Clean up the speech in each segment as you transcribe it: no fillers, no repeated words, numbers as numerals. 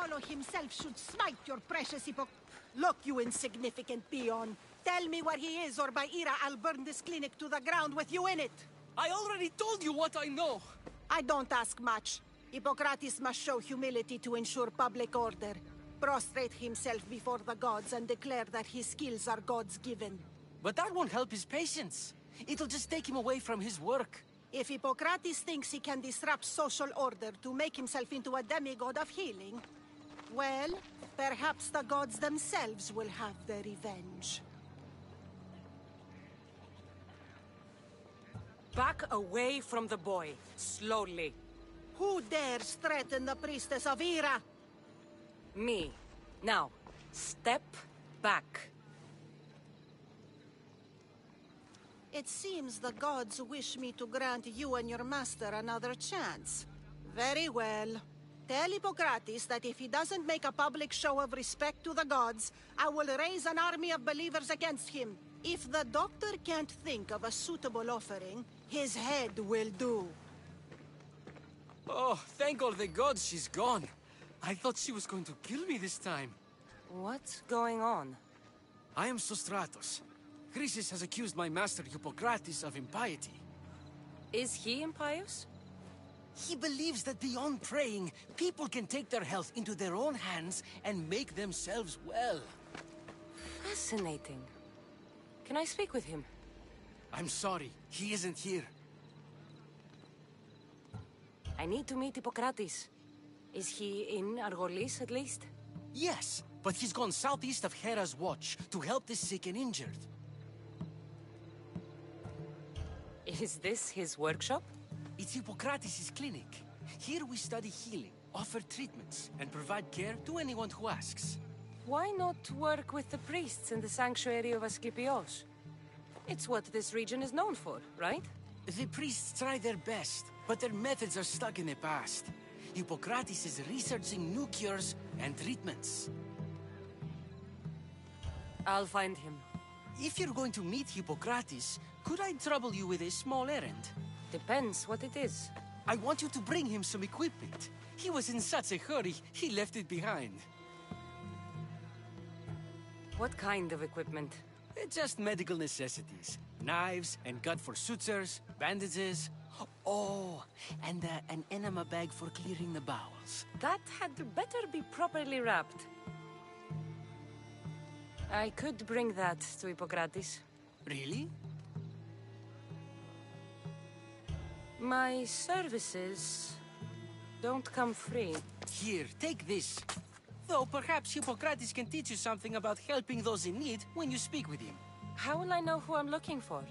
Apollo himself should smite your precious Look, you insignificant peon. Tell me where he is, or by Ira, I'll burn this clinic to the ground with you in it. I already told you what I know. I don't ask much. Hippocrates must show humility to ensure public order. Prostrate himself before the gods and declare that his skills are gods given. But that won't help his patients. It'll just take him away from his work. If Hippocrates thinks he can disrupt social order to make himself into a demigod of healing, well, perhaps the gods themselves will have their revenge. Back away from the boy, slowly. Who dares threaten the priestess of Ira? Me. Now, step back. It seems the gods wish me to grant you and your master another chance. Very well. Tell Hippocrates that if he doesn't make a public show of respect to the gods, I will raise an army of believers against him. If the doctor can't think of a suitable offering, his head will do. Oh, thank all the gods she's gone. I thought she was going to kill me this time. What's going on? I am Sostratos. Chrysis has accused my master Hippocrates of impiety. Is he impious? He believes that beyond praying, people can take their health into their own hands and make themselves well. Fascinating. Can I speak with him? I'm sorry, he isn't here. I need to meet Hippocrates. Is he in Agolis at least? Yes, but he's gone southeast of Hera's watch to help the sick and injured. Is this his workshop? It's Hippocrates' clinic. Here we study healing, offer treatments, and provide care to anyone who asks. Why not work with the priests in the sanctuary of Asklepios? It's what this region is known for, right? The priests try their best, but their methods are stuck in the past. Hippocrates is researching new cures and treatments. I'll find him. If you're going to meet Hippocrates, could I trouble you with a small errand? Depends what it is. I want you to bring him some equipment. He was in such a hurry, he left it behind. What kind of equipment? Just medical necessities. Knives and gut for sutures, bandages. Oh, and an enema bag for clearing the bowels. That had better be properly wrapped. I could bring that to Hippocrates. Really? My services don't come free. Here, take this. Though perhaps Hippocrates can teach you something about helping those in need when you speak with him. How will I know who I'm looking for?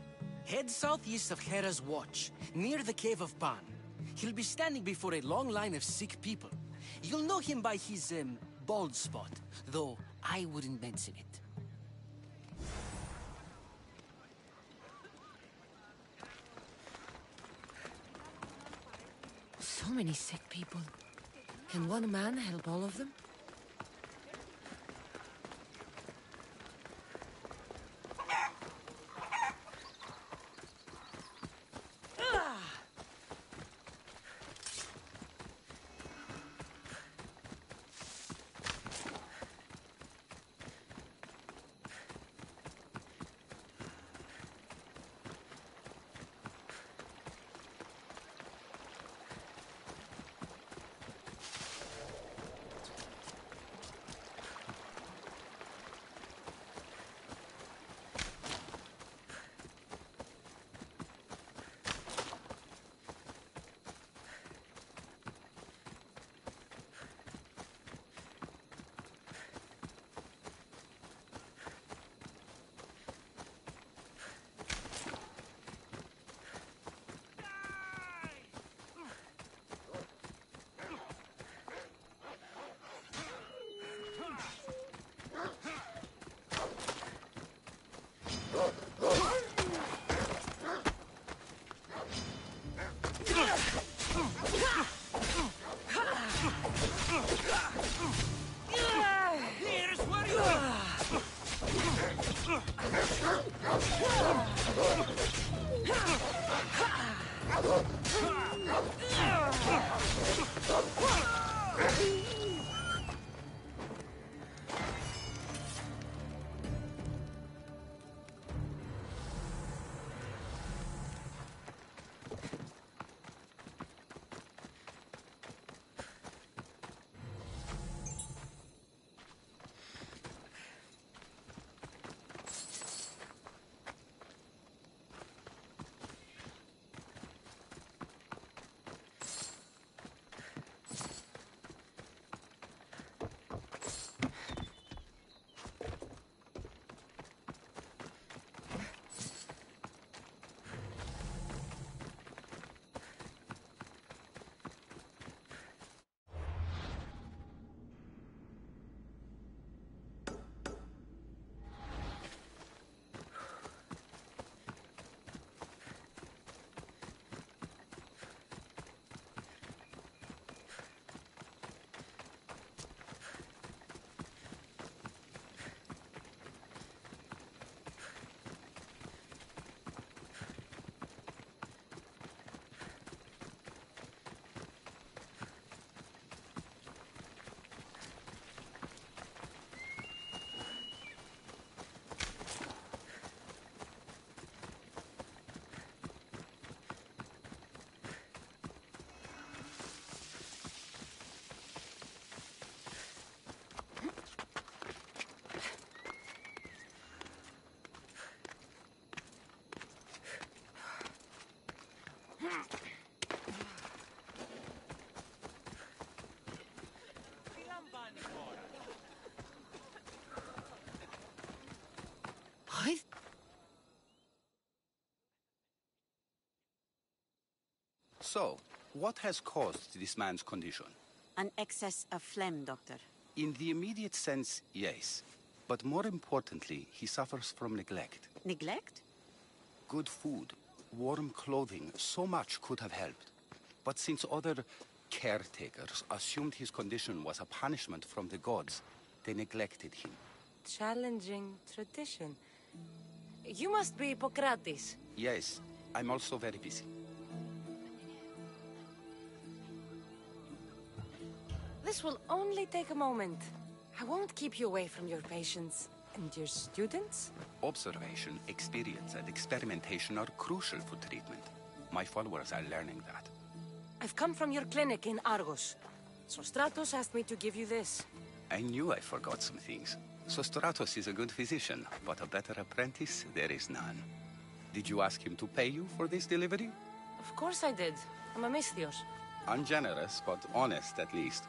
Head southeast of Hera's watch, near the Cave of Pan. He'll be standing before a long line of sick people. You'll know him by his, bald spot, though I wouldn't mention it. So many sick people. Can one man help all of them? What? So, what has caused this man's condition? An excess of phlegm, Doctor. In the immediate sense, yes. But more importantly, he suffers from neglect. Neglect? Good food, warm clothing, so much could have helped. But since other caretakers assumed his condition was a punishment from the gods, they neglected him. Challenging tradition. You must be Hippocrates. Yes, I'm also very busy. This will only take a moment. I won't keep you away from your patients. And your students? Observation, experience, and experimentation are crucial for treatment. My followers are learning that. I've come from your clinic in Argos. Sostratos asked me to give you this. I knew I forgot some things. Sostratos is a good physician, but a better apprentice there is none. Did you ask him to pay you for this delivery? Of course I did. I'm a Misthios. Ungenerous, but honest at least.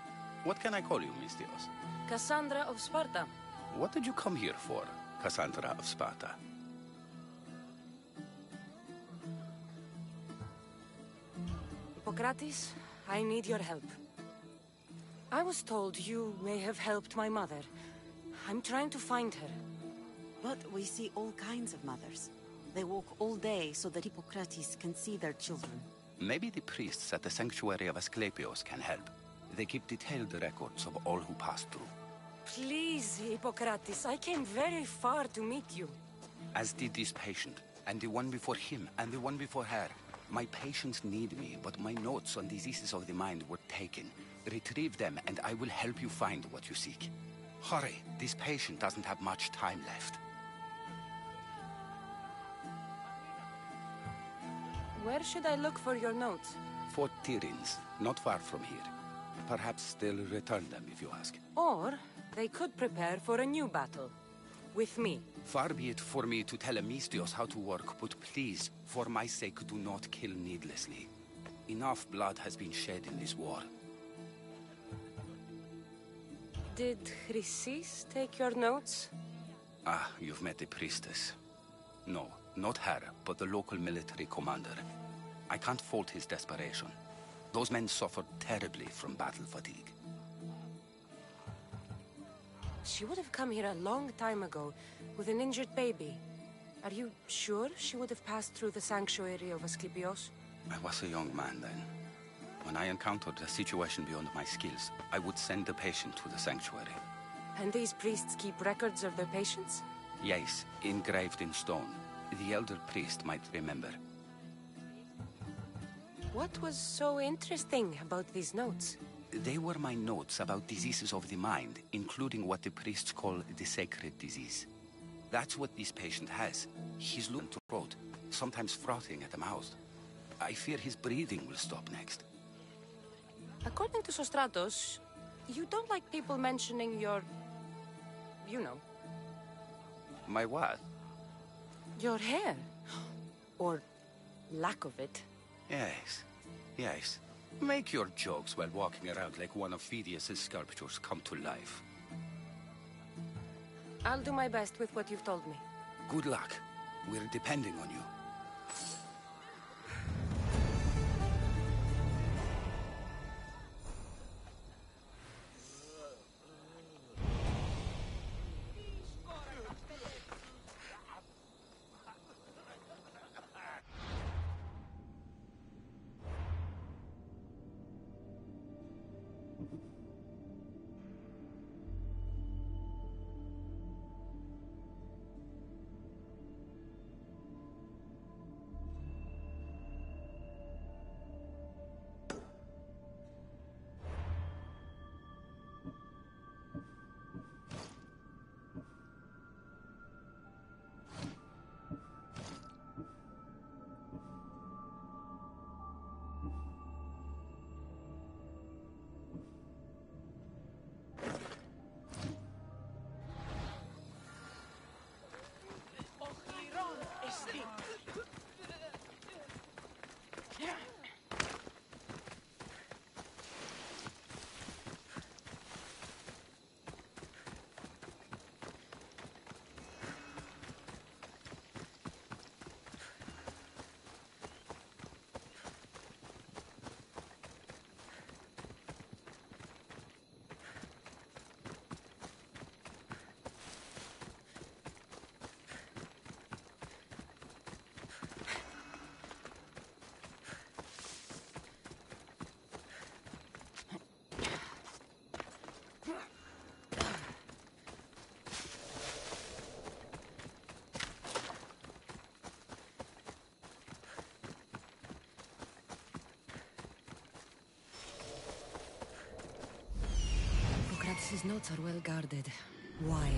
What can I call you, Misthios? Kassandra of Sparta. What did you come here for, Kassandra of Sparta? Hippocrates, I need your help. I was told you may have helped my mother. I'm trying to find her. But we see all kinds of mothers. They walk all day so that Hippocrates can see their children. Maybe the priests at the sanctuary of Asklepios can help. They keep detailed records of all who pass through. Please, Hippocrates, I came very far to meet you. As did this patient, and the one before him, and the one before her. My patients need me, but my notes on diseases of the mind were taken. Retrieve them, and I will help you find what you seek. Hurry, this patient doesn't have much time left. Where should I look for your notes? Fort Tyrins, not far from here. Perhaps they'll return them if you ask. Or they could prepare for a new battle. With me. Far be it for me to tell a Misthios how to work, but please, for my sake, do not kill needlessly. Enough blood has been shed in this war. Did Chrysis take your notes? Ah, you've met the priestess. No, not her, but the local military commander. I can't fault his desperation. Those men suffered terribly from battle fatigue. She would have come here a long time ago, with an injured baby. Are you sure she would have passed through the sanctuary of Asklepios? I was a young man then. When I encountered a situation beyond my skills, I would send the patient to the sanctuary. And these priests keep records of their patients? Yes, engraved in stone. The elder priest might remember. What was so interesting about these notes? They were my notes about diseases of the mind, including what the priests call the sacred disease. That's what this patient has. He's losing throat, sometimes frothing at the mouth. I fear his breathing will stop next. According to Sostratos, you don't like people mentioning your... you know. My what? Your hair. Or lack of it. Yes, yes. Make your jokes while walking around like one of Phidias' sculptures come to life. I'll do my best with what you've told me. Good luck. We're depending on you. Agolis' notes are well guarded. Why?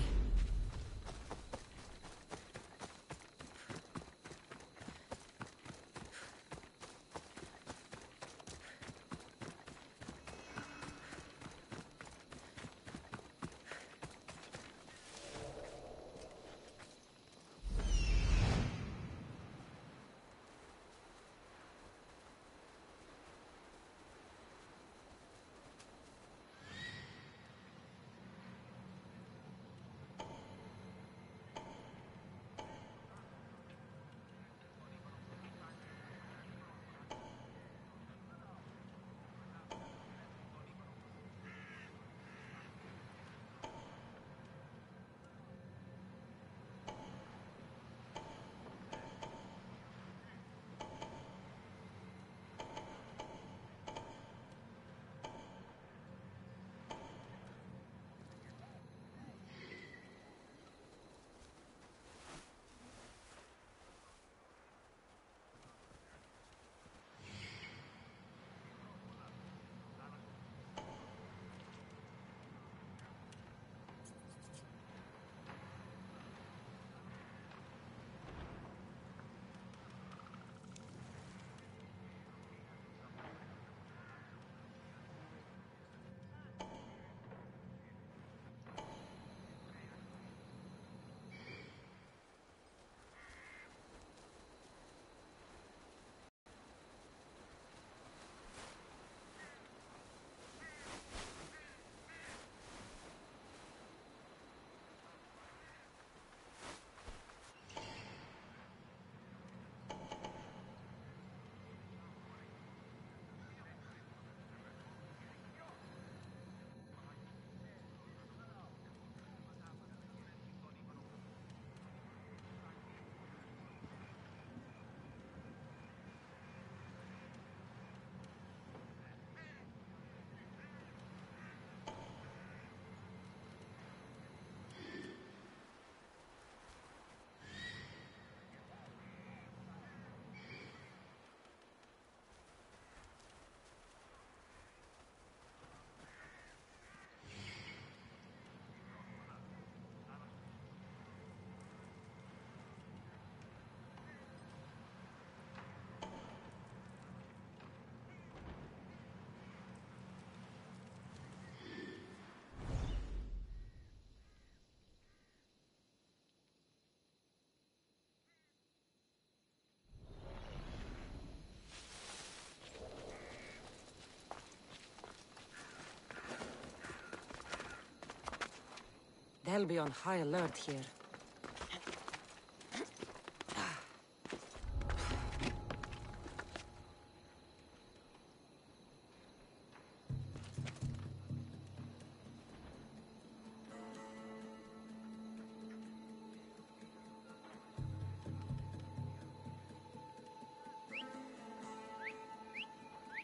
They'll be on high alert here.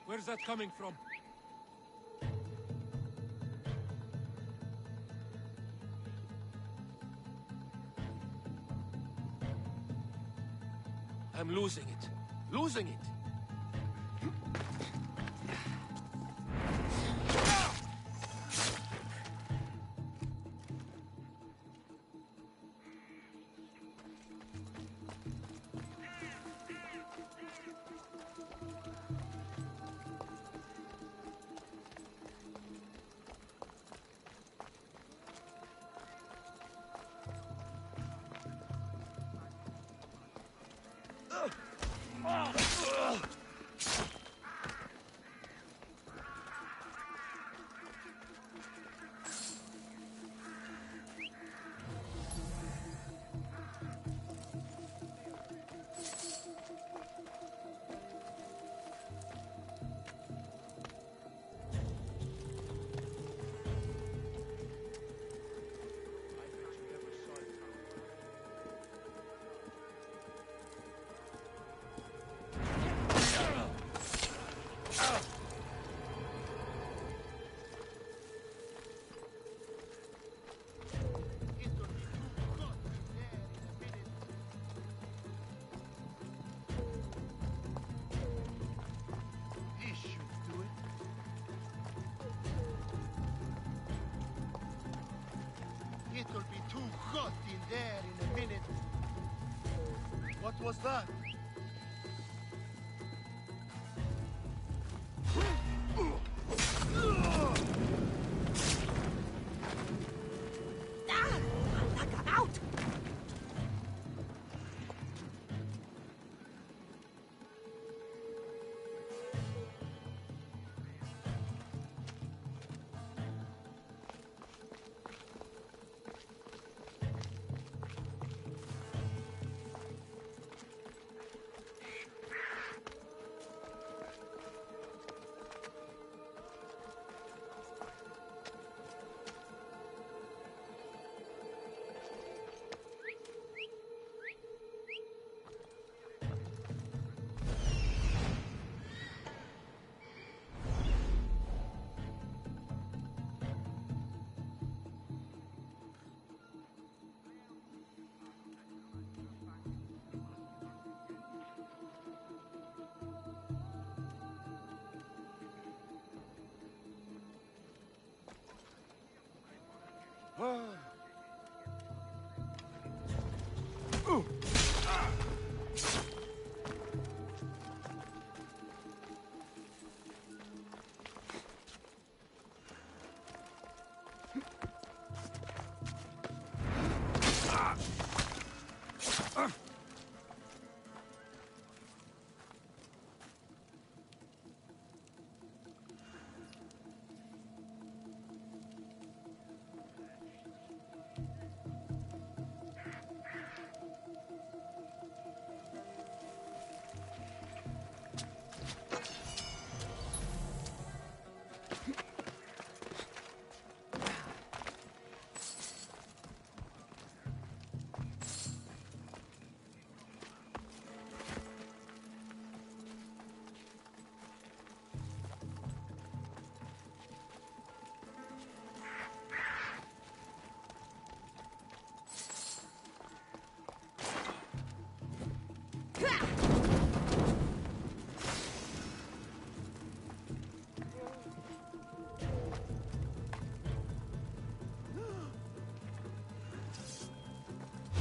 Where's that coming from? I'm losing it. Losing it! in there in a minute. What was that? Out!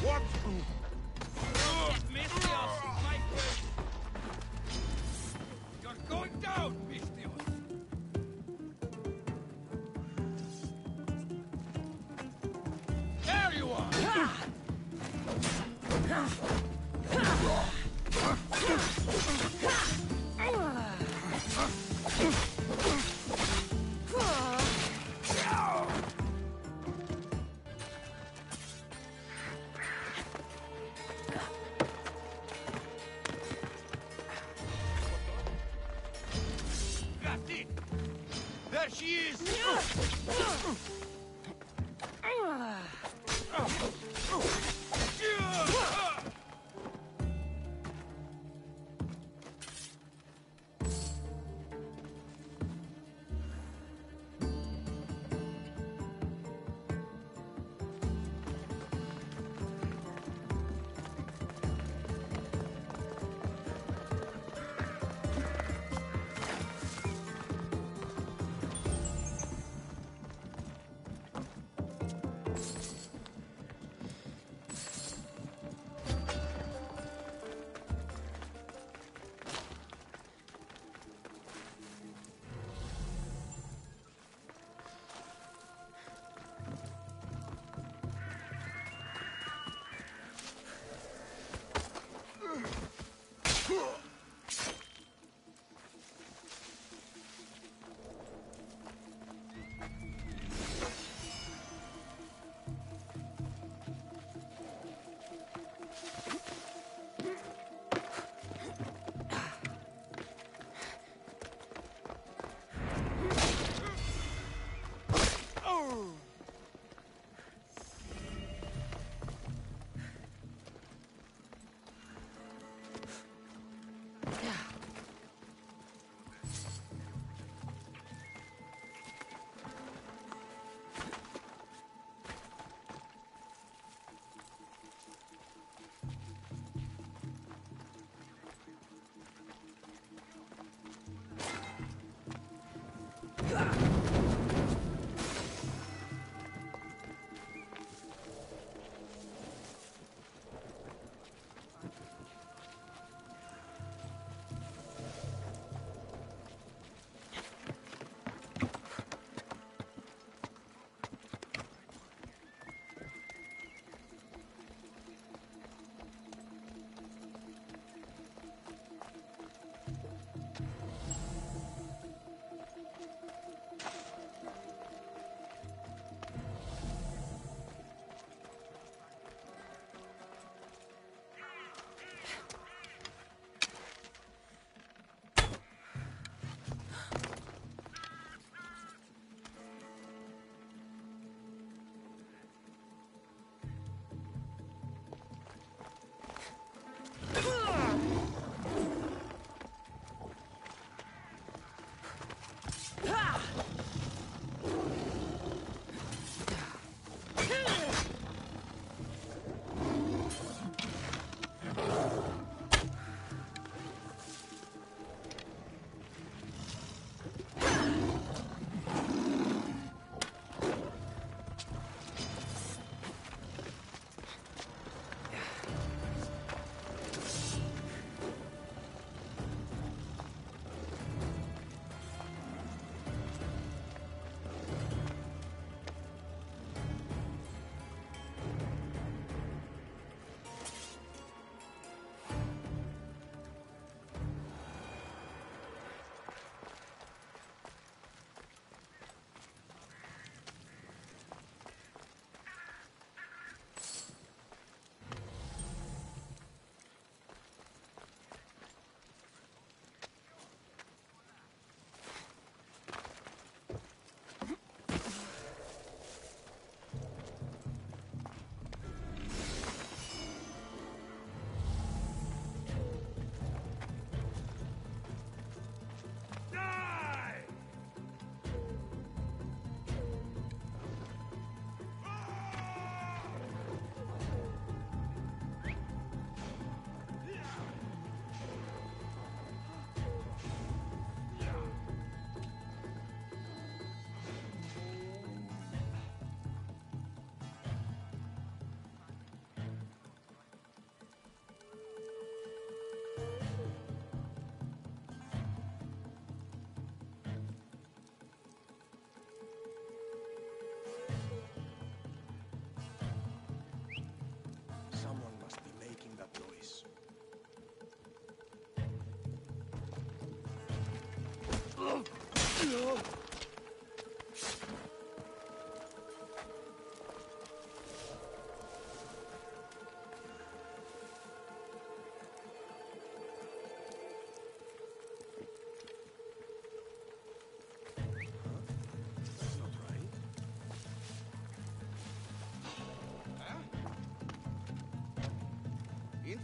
What? Mistios, my friend! You're going down, Mistios! There you are! That's it! There she is!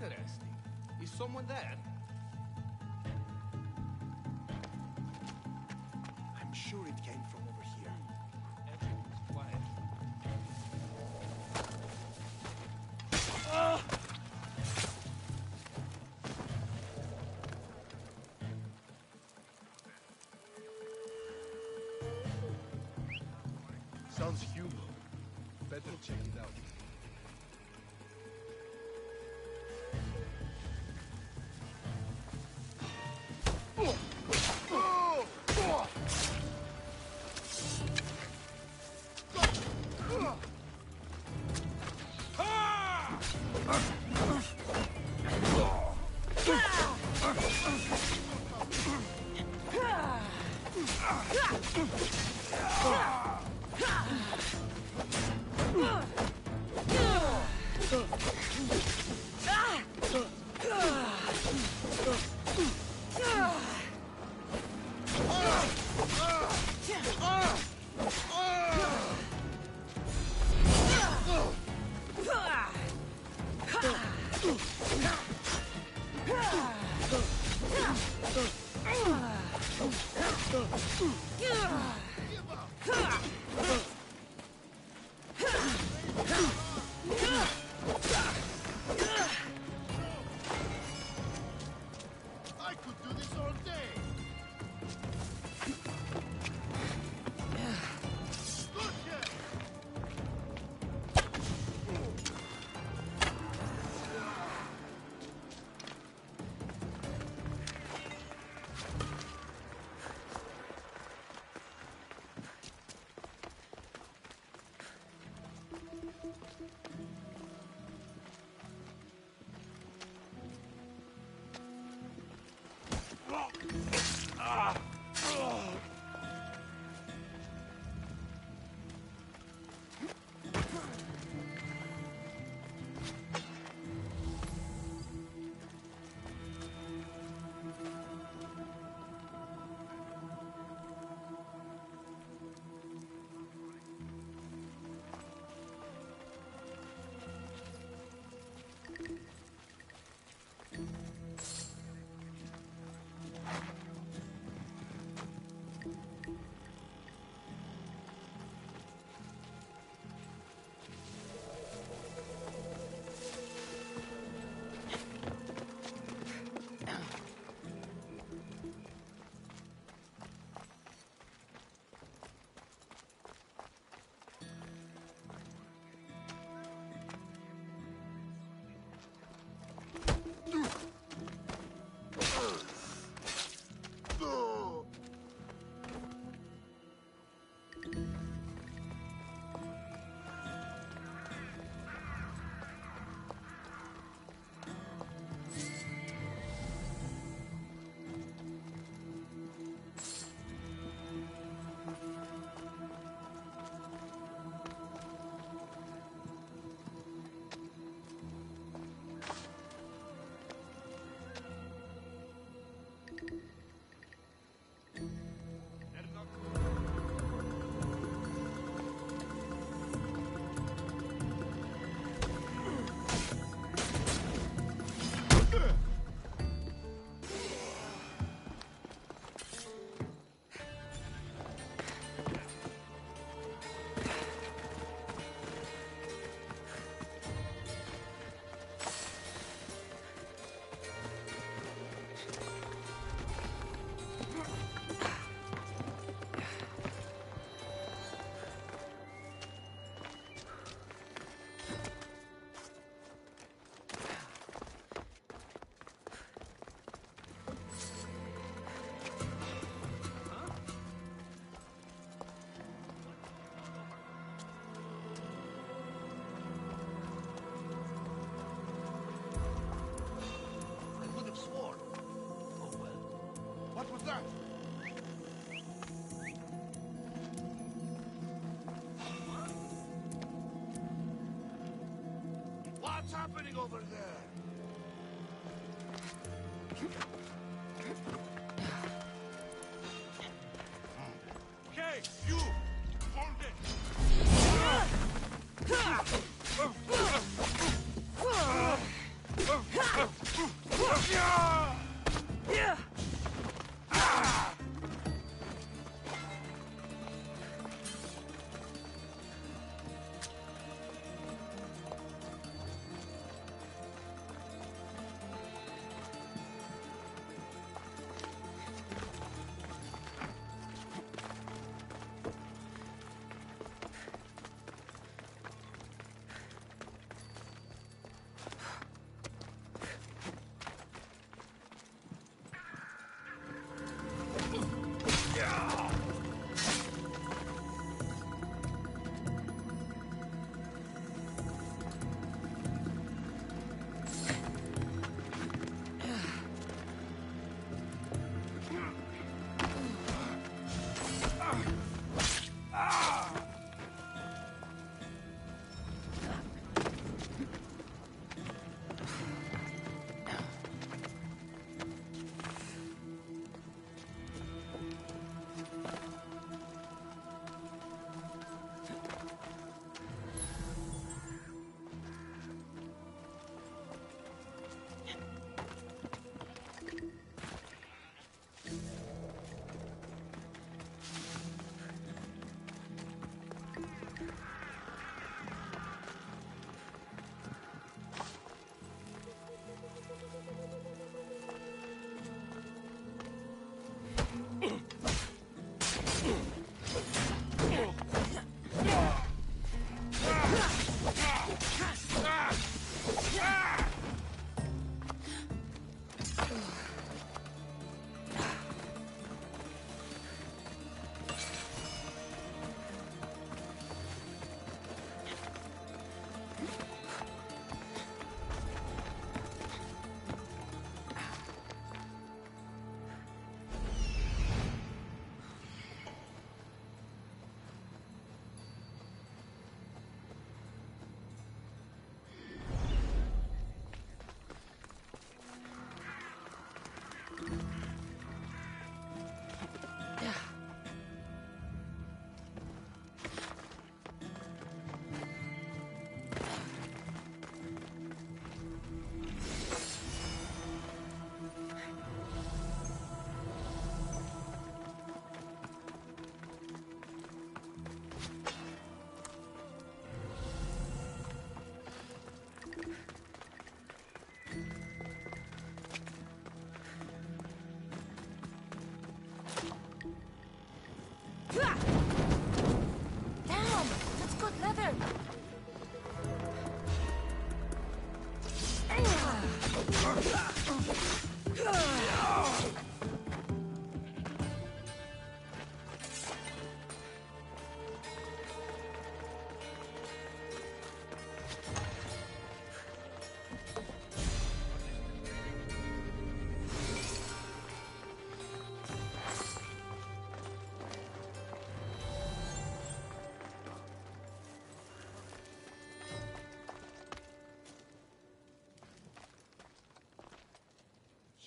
Interesting. Is someone there? I'm sure it came from over here. Everything's quiet. Sounds human. Better check it out. I could do this all day. Gotcha! What was that? What's happening over there? Okay, you! Hold it!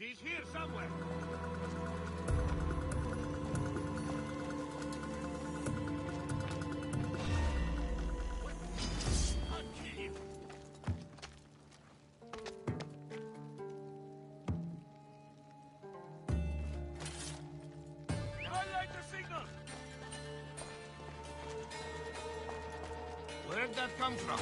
She's here somewhere. I'll kill you. Highlight the signal. Where'd that come from?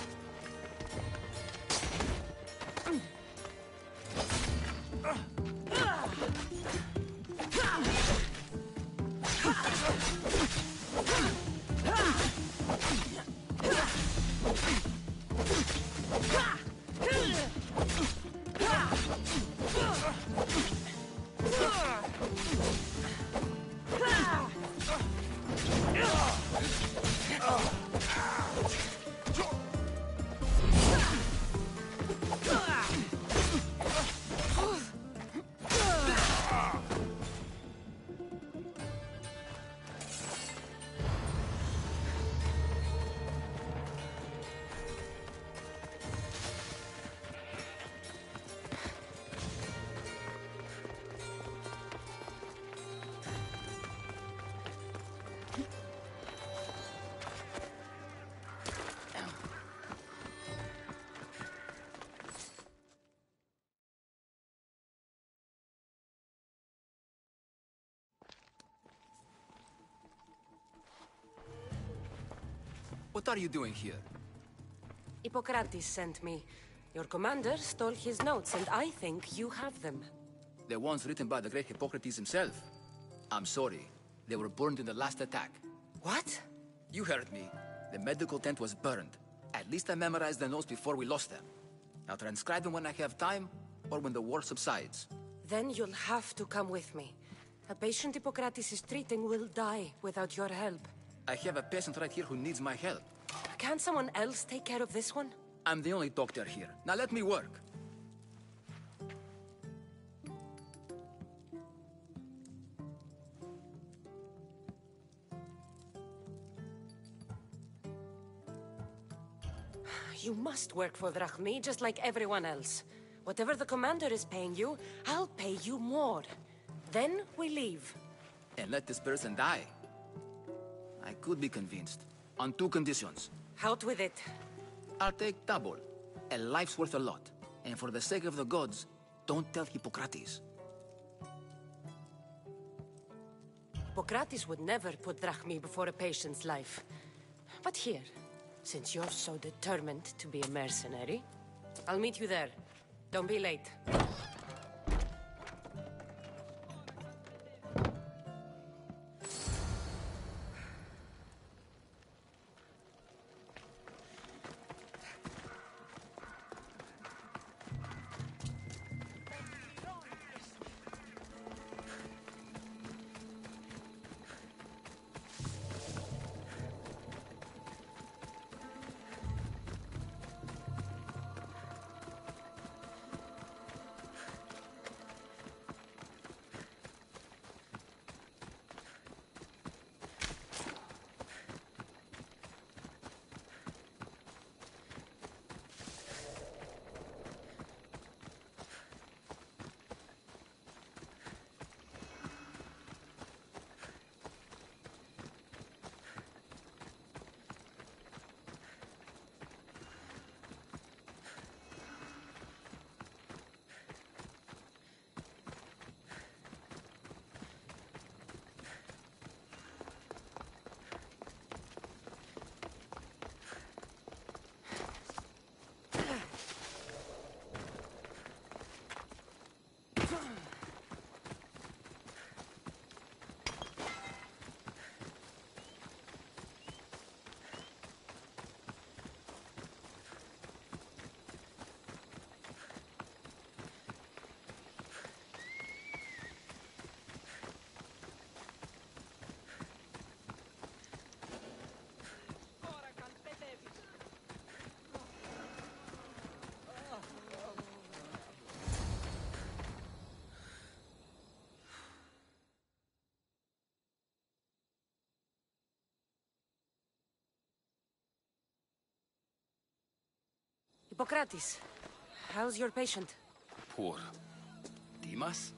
What are you doing here? Hippocrates sent me. Your commander stole his notes, and I think you have them. The ones written by the great Hippocrates himself. I'm sorry. They were burned in the last attack. What? You heard me. The medical tent was burned. At least I memorized the notes before we lost them. I'll transcribe them when I have time, or when the war subsides. Then you'll have to come with me. A patient Hippocrates is treating will die without your help. I have a patient right here who needs my help. Can't someone else take care of this one? I'm the only doctor here. Now let me work. You must work for Drachmi, just like everyone else. Whatever the commander is paying you, I'll pay you more. Then we leave. And let this person die. I could be convinced. On two conditions. Out with it. I'll take double. A life's worth a lot. And for the sake of the gods, don't tell Hippocrates. Hippocrates would never put Drachmi before a patient's life. But here, since you're so determined to be a mercenary, I'll meet you there. Don't be late. Hippocrates, how's your patient? Poor. Dimas?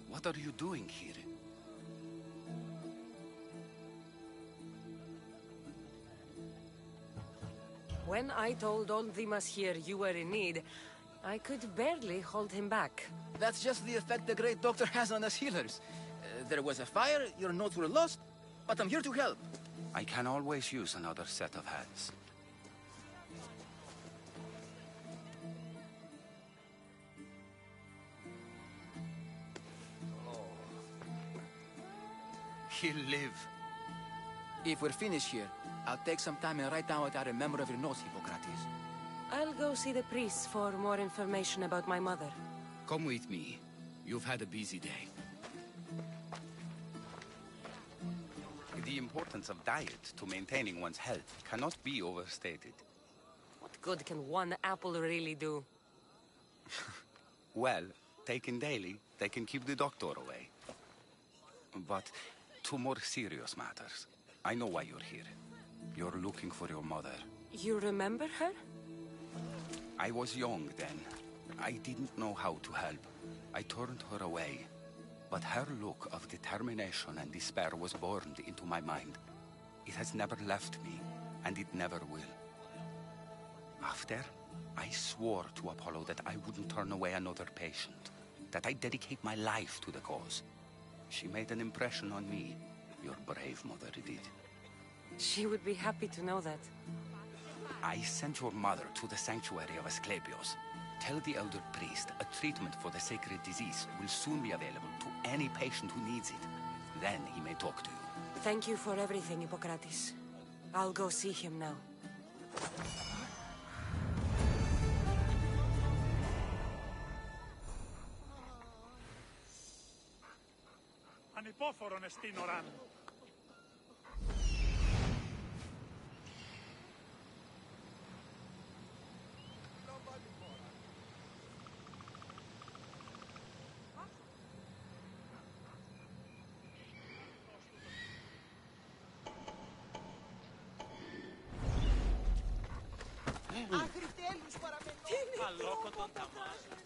What are you doing here? When I told old Dimas here you were in need, I could barely hold him back. That's just the effect the great doctor has on us healers. There was a fire, your notes were lost, but I'm here to help. I can always use another set of hands. He'll live. If we're finished here, I'll take some time and write down what I remember of your notes, Hippocrates. I'll go see the priest for more information about my mother. Come with me. You've had a busy day. The importance of diet to maintaining one's health cannot be overstated. What good can one apple really do? Well, taken daily, they can keep the doctor away. But to more serious matters. I know why you're here. You're looking for your mother. You remember her? I was young then. I didn't know how to help. I turned her away. But her look of determination and despair was burned into my mind. It has never left me, and it never will. After, I swore to Apollo that I wouldn't turn away another patient, that I'd dedicate my life to the cause. She made an impression on me. Your brave mother did. She would be happy to know that. I sent your mother to the sanctuary of Asklepios. Tell the elder priest a treatment for the sacred disease will soon be available to any patient who needs it. Then he may talk to you. Thank you for everything, Hippocrates. I'll go see him now. Ανυπόφορον εστίν οράν. Αλόκοτον τα μάζα.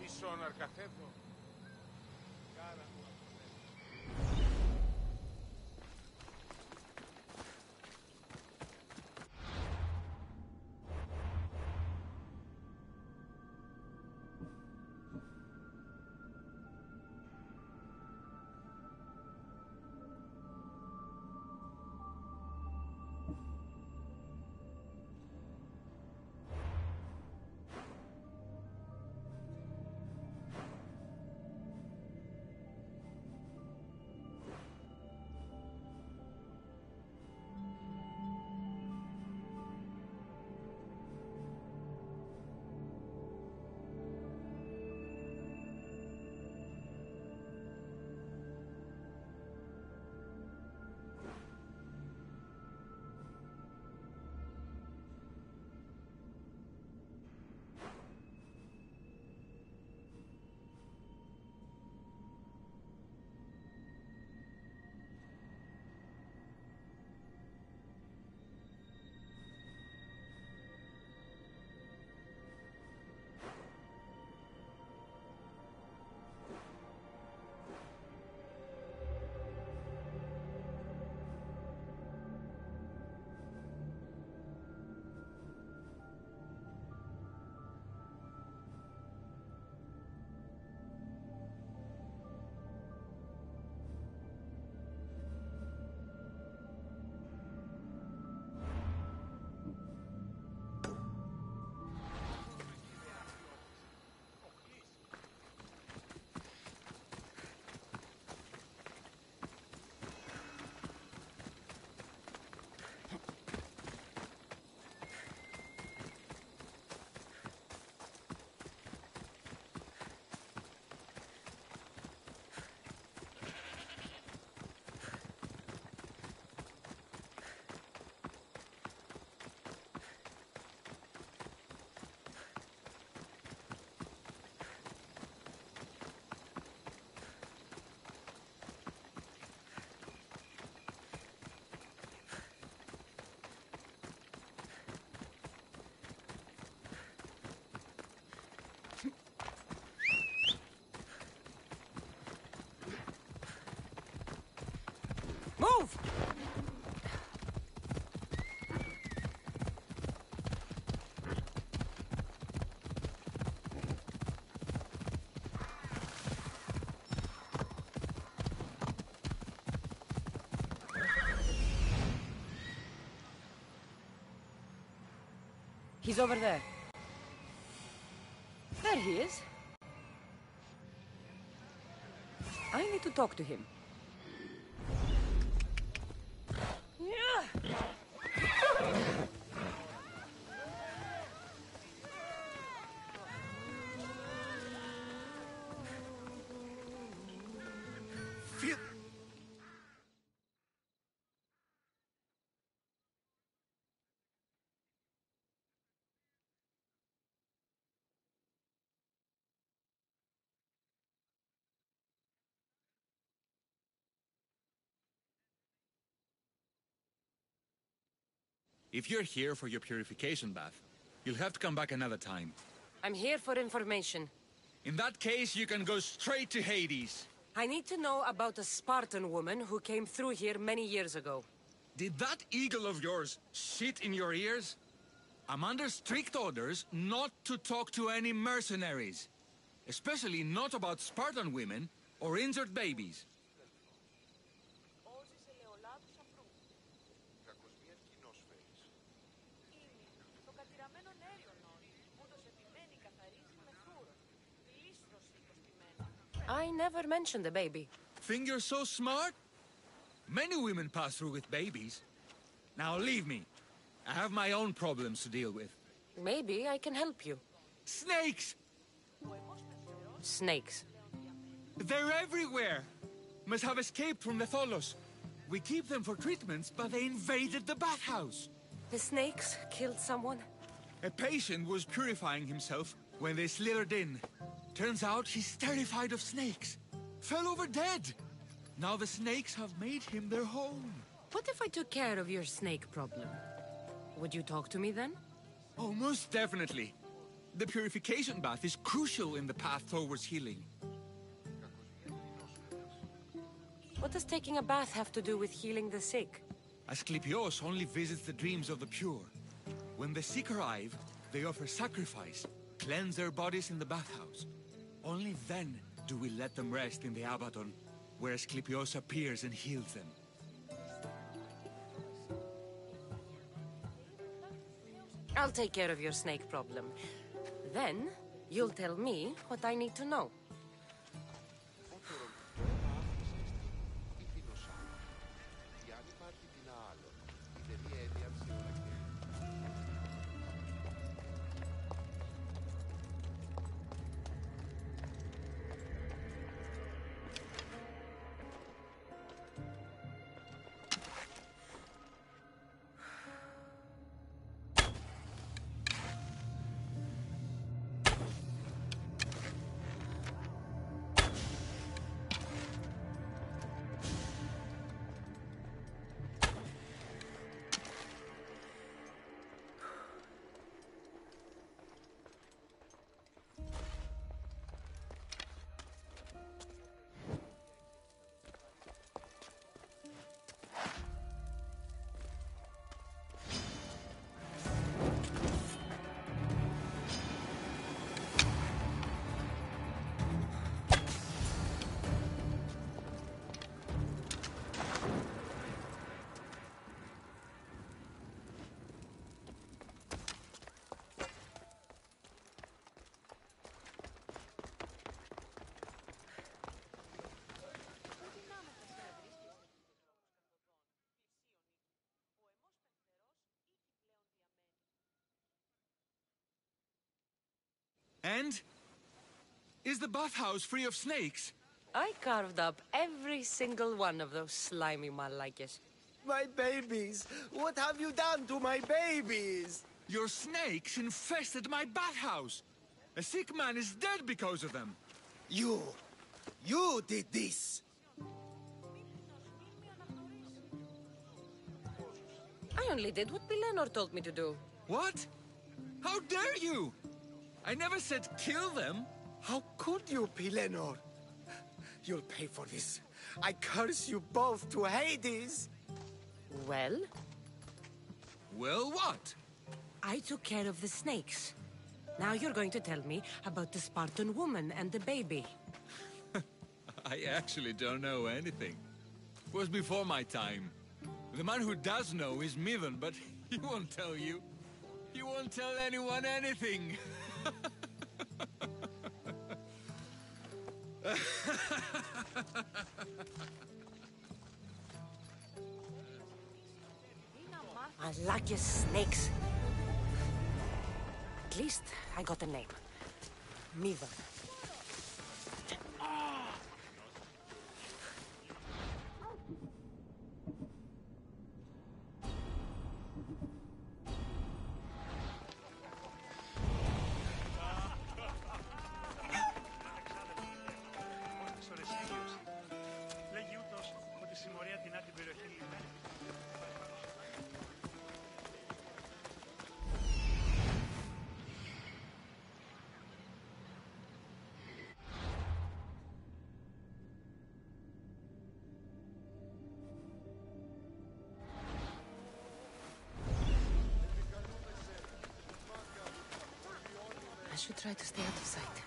Ίσον αρκαθέτω. Κάρα μου Move! He's over there. There he is. I need to talk to him. If you're here for your purification bath, you'll have to come back another time. I'm here for information. In that case, you can go straight to Hades. I need to know about a Spartan woman who came through here many years ago. Did that eagle of yours shit in your ears? I'm under strict orders not to talk to any mercenaries. Especially not about Spartan women or injured babies. I never mentioned the baby. Think you're so smart? Many women pass through with babies. Now leave me. I have my own problems to deal with. Maybe I can help you. Snakes! Snakes. They're everywhere! Must have escaped from the Tholos. We keep them for treatments, but they invaded the bathhouse. The snakes killed someone? A patient was purifying himself when they slithered in. Turns out he's terrified of snakes. Fell over dead. Now the snakes have made him their home. What if I took care of your snake problem? Would you talk to me then? Oh, most definitely. The purification bath is crucial in the path towards healing. What does taking a bath have to do with healing the sick? Asklepios only visits the dreams of the pure. When the sick arrive, they offer sacrifice, cleanse their bodies in the bathhouse. Only then do we let them rest in the Abaddon, where Asklepios appears and heals them. I'll take care of your snake problem. Then, you'll tell me what I need to know. And? Is the bathhouse free of snakes? I carved up every single one of those slimy malakes. My babies! What have you done to my babies? Your snakes infested my bathhouse! A sick man is dead because of them! You did this! I only did what Pilenor told me to do. What? How dare you? I never said kill them. How could you, Pilenor? You'll pay for this. I curse you both to Hades! Well, Well, what? I took care of the snakes. Now you're going to tell me about the Spartan woman and the baby. I actually don't know anything. It was before my time. The man who does know is Midon, but he won't tell you. He won't tell anyone anything. I like your snakes. At least I got a name. Midon. I should try to stay out of sight.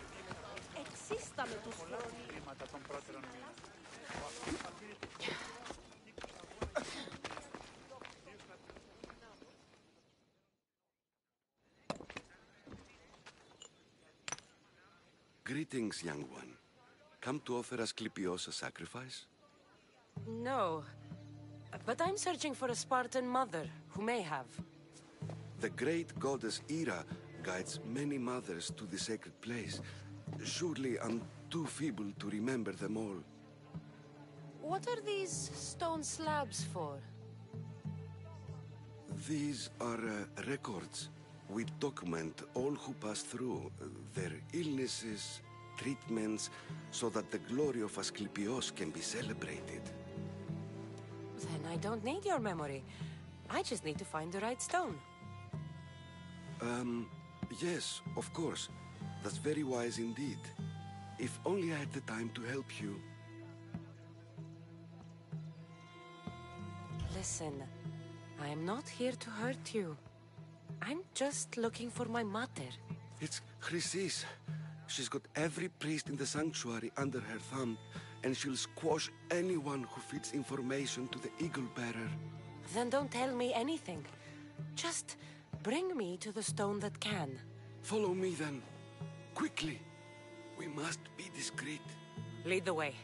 Greetings, young one. Come to offer Asklepios a sacrifice? No. But I'm searching for a Spartan mother who may have. The great goddess Ira guides many mothers to the sacred place. Surely I'm too feeble to remember them all. What are these stone slabs for? These are records. We document all who pass through, their illnesses, treatments, so that the glory of Asklepios can be celebrated. Then I don't need your memory. I just need to find the right stone. Yes, of course. That's very wise indeed. If only I had the time to help you. Listen, I am not here to hurt you. I'm just looking for my mother. It's Chrysis. She's got every priest in the sanctuary under her thumb, and she'll squash anyone who feeds information to the Eagle Bearer. Then don't tell me anything. Just bring me to the stone that can. Follow me then. Quickly. We must be discreet. Lead the way.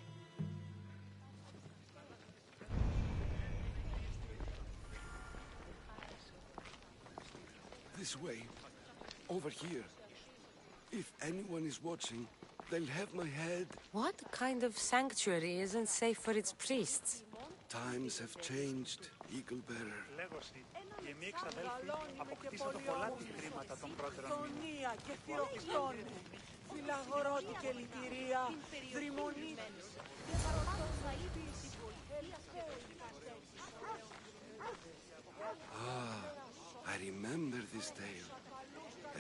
This way. Over here. If anyone is watching, they'll have my head. What kind of sanctuary isn't safe for its priests? Times have changed, Eagle Bearer. I remember this tale.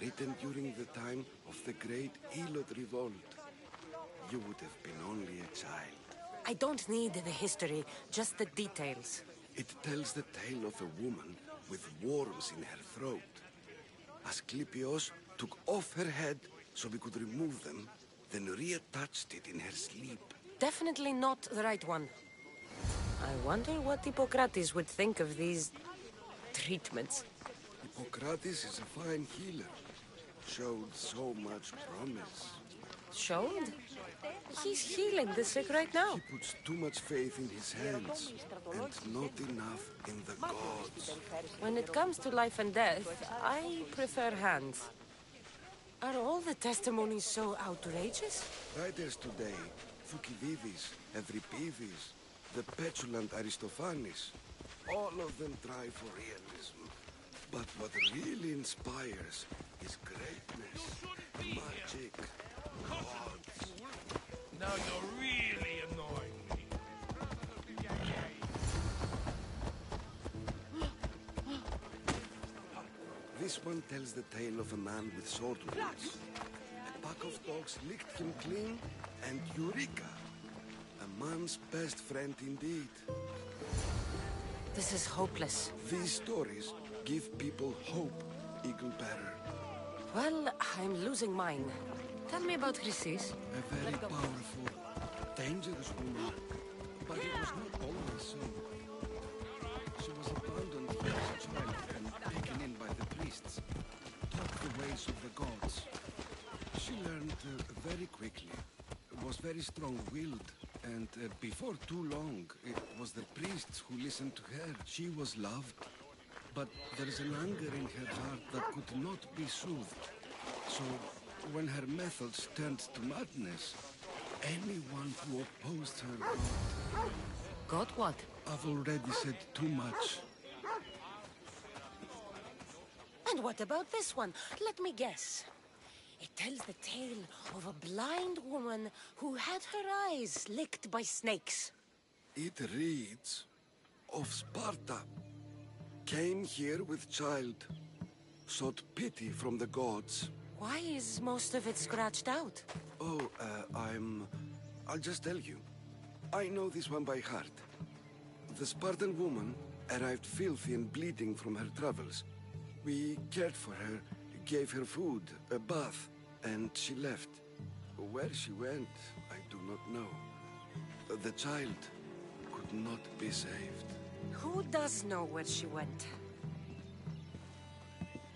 Written during the time of the great Elot revolt. You would have been only a child. I don't need the history, just the details. It tells the tale of a woman with worms in her throat. Asklepios took off her head so we could remove them, then reattached it in her sleep. Definitely not the right one. I wonder what Hippocrates would think of these treatments. Hippocrates is a fine healer. Showed so much promise. Showed? He's healing the sick right now. He puts too much faith in his hands, and not enough in the gods. When it comes to life and death, I prefer hands. Are all the testimonies so outrageous? Writers today, Thucydides, Euripides, the petulant Aristophanes, all of them try for realism. But what really inspires is greatness, magic, gods. Now you're really annoying me. This one tells the tale of a man with sword wounds. A pack of dogs licked him clean, and Eureka! A man's best friend indeed. This is hopeless. These stories give people hope, Eagle Bearer. Well, I'm losing mine. Tell me about Chrysis. A very powerful, dangerous woman. But it was not always so. She was abandoned as a child and taken in by the priests. Taught the ways of the gods. She learned very quickly. Was very strong-willed. And before too long, it was the priests who listened to her. She was loved. But there is an anger in her heart that could not be soothed. So, when her methods turned to madness, anyone who opposed her got... Got what? I've already said too much. And what about this one? Let me guess. It tells the tale of a blind woman who had her eyes licked by snakes. It reads of Sparta. Came here with child. Sought pity from the gods. Why is most of it scratched out? Oh, I'll just tell you. I know this one by heart. The Spartan woman arrived filthy and bleeding from her travels. We cared for her, gave her food, a bath, and she left. Where she went, I do not know. The child could not be saved. Who does know where she went?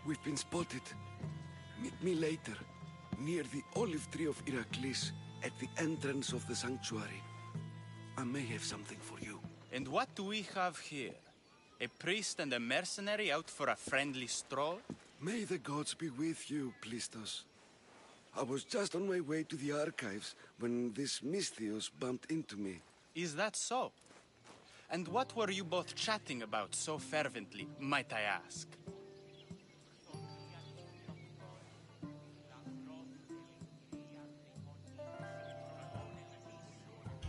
We've been spotted. Meet me later, near the olive tree of Iraklis, at the entrance of the sanctuary. I may have something for you. And what do we have here? A priest and a mercenary out for a friendly stroll? May the gods be with you, Plistos. I was just on my way to the archives when this Misthios bumped into me. Is that so? And what were you both chatting about so fervently, might I ask?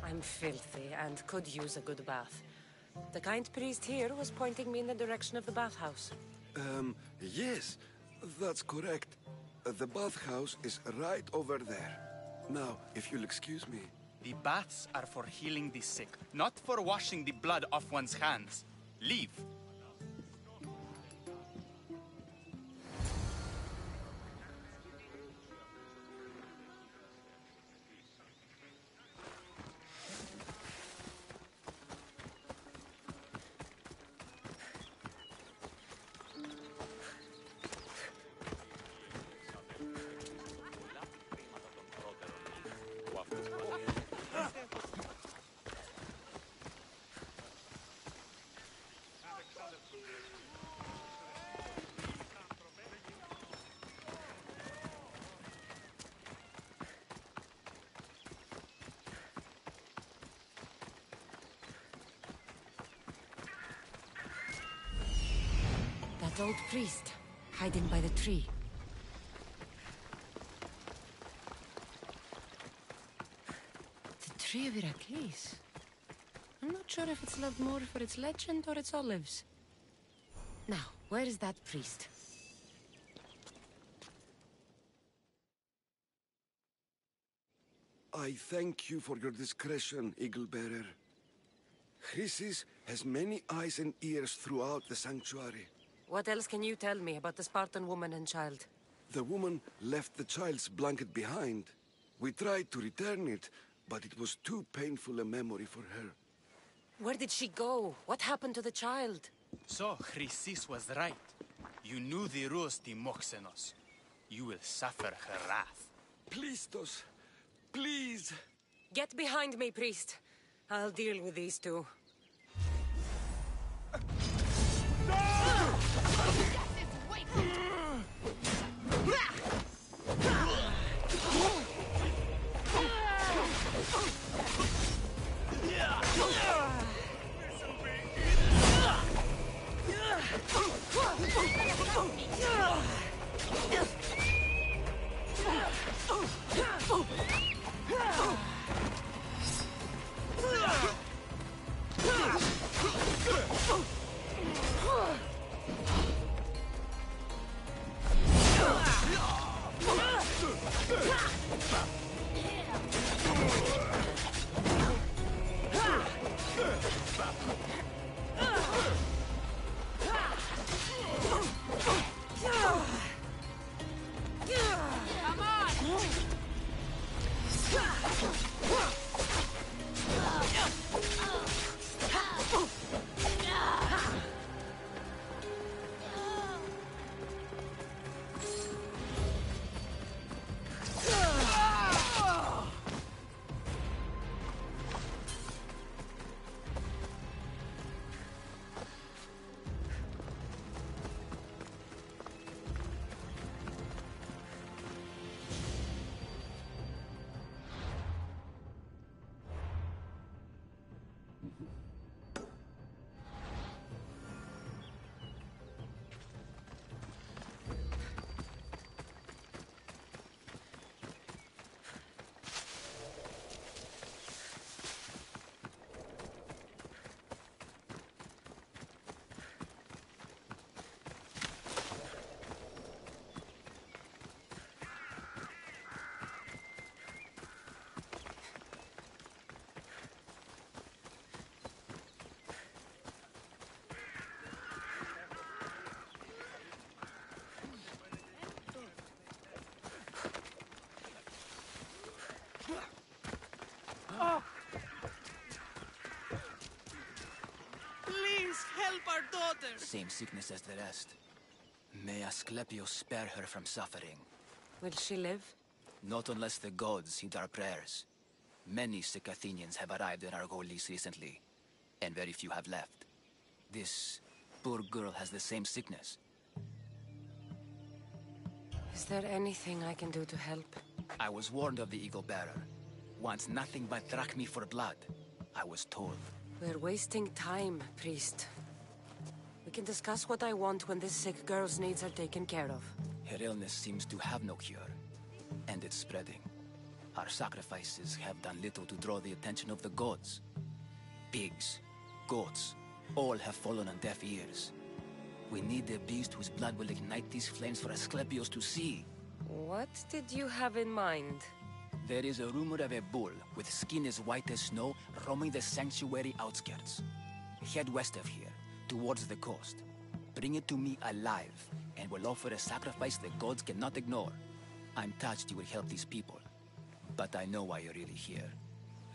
I'm filthy and could use a good bath. The kind priest here was pointing me in the direction of the bathhouse. Yes, that's correct. The bathhouse is right over there. Now, if you'll excuse me. The baths are for healing the sick, not for washing the blood off one's hands. Leave. That old priest, hiding by the tree. The tree of Iraklis. I'm not sure if it's loved more for its legend or its olives. Now, where is that priest? I thank you for your discretion, Eagle Bearer. Chrysis has many eyes and ears throughout the sanctuary. What else can you tell me about the Spartan woman and child? The woman left the child's blanket behind. We tried to return it, but it was too painful a memory for her. Where did she go? What happened to the child? So, Chrysis was right. You knew the rules, Timoxenos. You will suffer her wrath. Plistos, please! Get behind me, priest. I'll deal with these two. help our daughter! Same sickness as the rest. May Asklepios spare her from suffering. Will she live? Not unless the gods heed our prayers. Many sick Athenians have arrived in Agolis recently, and very few have left. This poor girl has the same sickness. Is there anything I can do to help? I was warned of the Eagle Bearer. Wants nothing but drachmi for blood. I was told. We're wasting time, priest. We can discuss what I want when this sick girl's needs are taken care of. Her illness seems to have no cure, and it's spreading. Our sacrifices have done little to draw the attention of the gods. Pigs, goats, all have fallen on deaf ears. We need a beast whose blood will ignite these flames for Asklepios to see. What did you have in mind? There is a rumor of a bull with skin as white as snow roaming the sanctuary outskirts. Head west of here, towards the coast. Bring it to me alive, and we'll offer a sacrifice the gods cannot ignore. I'm touched you will help these people, but I know why you're really here.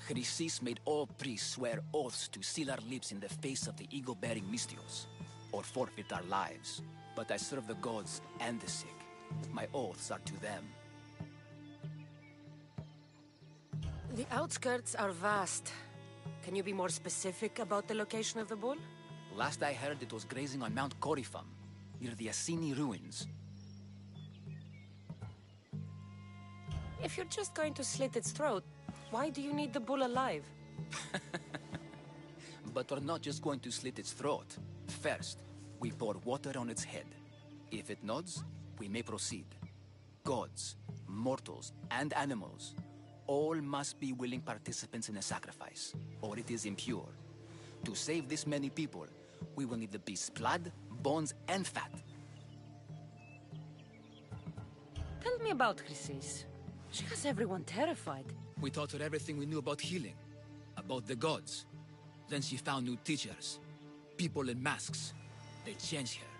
Chrysis made all priests swear oaths to seal our lips in the face of the eagle-bearing Mystios, or forfeit our lives. But I serve the gods and the sick. My oaths are to them. The outskirts are vast. Can you be more specific about the location of the bull? Last I heard, it was grazing on Mount Corifum, near the Assini ruins. If you're just going to slit its throat, why do you need the bull alive? But we're not just going to slit its throat. First, we pour water on its head. If it nods, we may proceed. Gods, mortals, and animals, all must be willing participants in a sacrifice, or it is impure. To save this many people, we will need the beast's blood, bones, and fat. Tell me about Chrysis. She has everyone terrified. We taught her everything we knew about healing, about the gods. Then she found new teachers, people in masks. They changed her,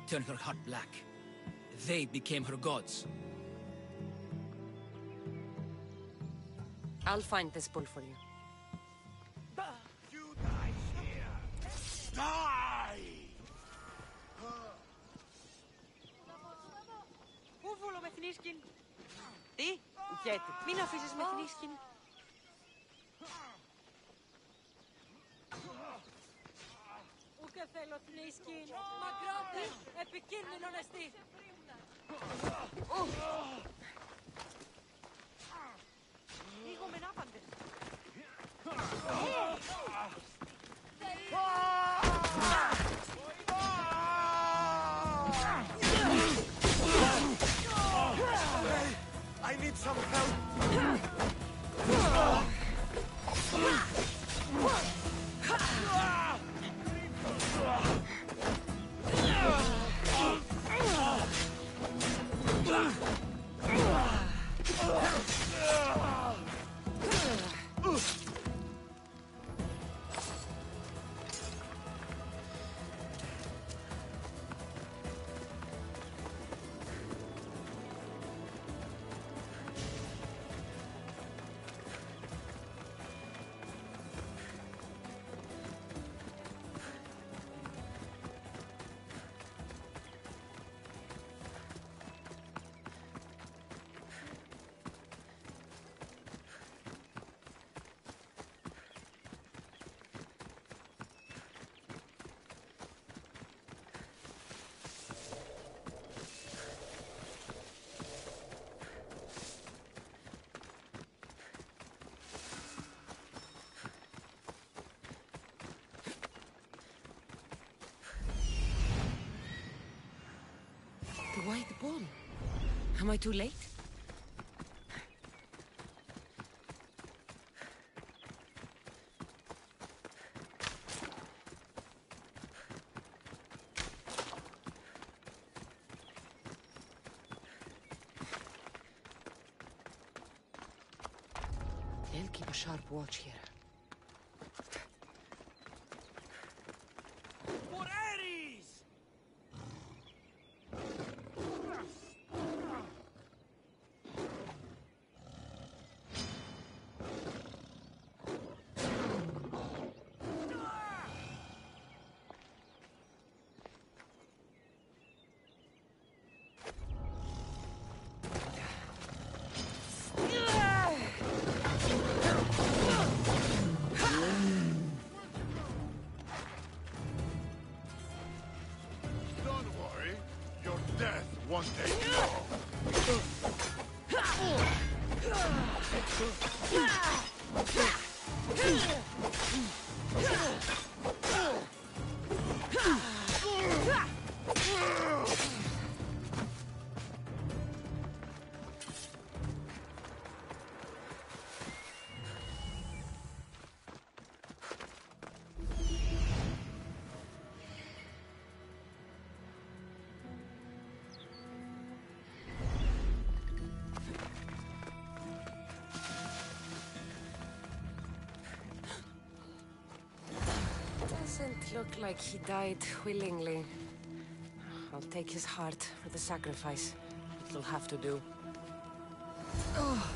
turned her heart black. They became her gods. I'll find this bull for you. You die here! Die! Ούβουλο με θνίσκην. Τι, ηγέτη, μην αφήσεις με θνίσκην. Ούκε θέλω θνίσκην. Μακρότη, επικίνδυνο εστί. Λίγο μεν άπαντες. I need some help. The white bull. Am I too late? They'll keep a sharp watch here. For Ares! wanted. Doesn't look like he died willingly. I'll take his heart for the sacrifice. It'll have to do. Oh,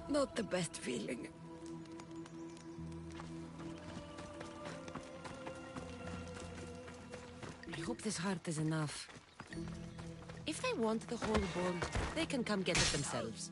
not the best feeling. I hope this heart is enough. If they want the whole bowl, they can come get it themselves.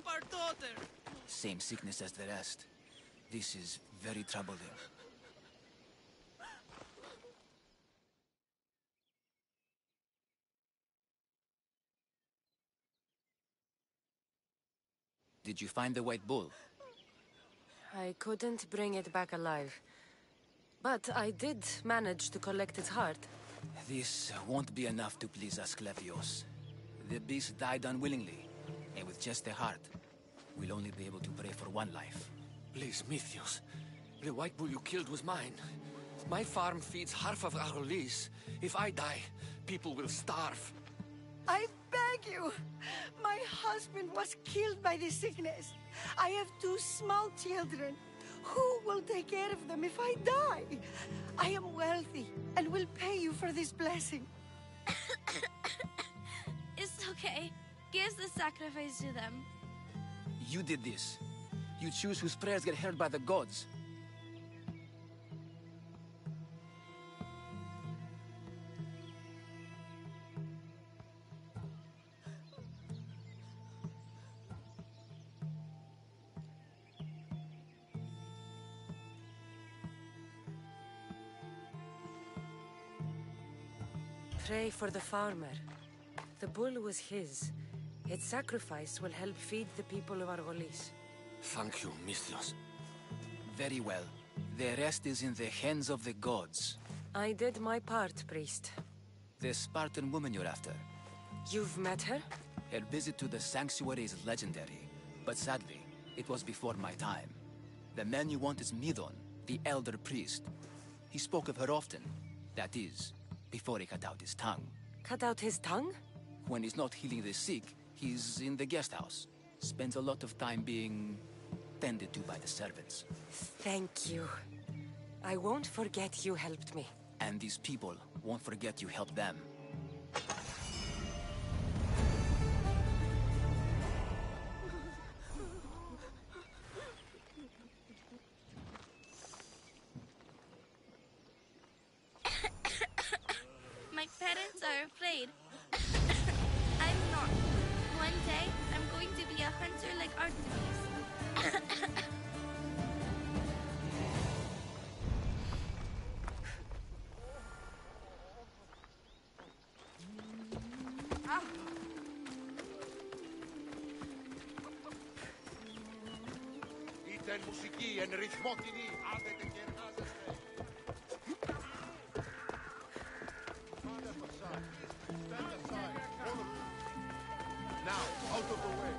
Our daughter. Same sickness as the rest. This is very troubling. Did you find the white bull? I couldn't bring it back alive. But I did manage to collect its heart. This won't be enough to please Asklepios. The beast died unwillingly, and with just the heart, we'll only be able to pray for one life. Please, Mythios. The white bull you killed was mine. My farm feeds half of Agolis. If I die, people will starve. I beg you! My husband was killed by this sickness. I have 2 small children. Who will take care of them if I die? I am wealthy and will pay you for this blessing. It's okay. Give the sacrifice to them. You did this. You choose whose prayers get heard by the gods. Pray for the farmer. The bull was his. Its sacrifice will help feed the people of Agolis. Thank you, Mythios. Very well. The rest is in the hands of the gods. I did my part, priest. The Spartan woman you're after. You've met her? Her visit to the sanctuary is legendary, but sadly, it was before my time. The man you want is Midon, the elder priest. He spoke of her often. That is, before he cut out his tongue. Cut out his tongue? When he's not healing the sick, he's in the guest house. Spends a lot of time being tended to by the servants. Thank you. I won't forget you helped me. And these people won't forget you helped them. My parents are afraid. I'm not. One day, I'm going to be a hunter like Artemis. Στην μουσική, εν ρυθμότινη, άδετε και εργάζεστε. Stand aside. Stand aside. All of you. Now, out of the way.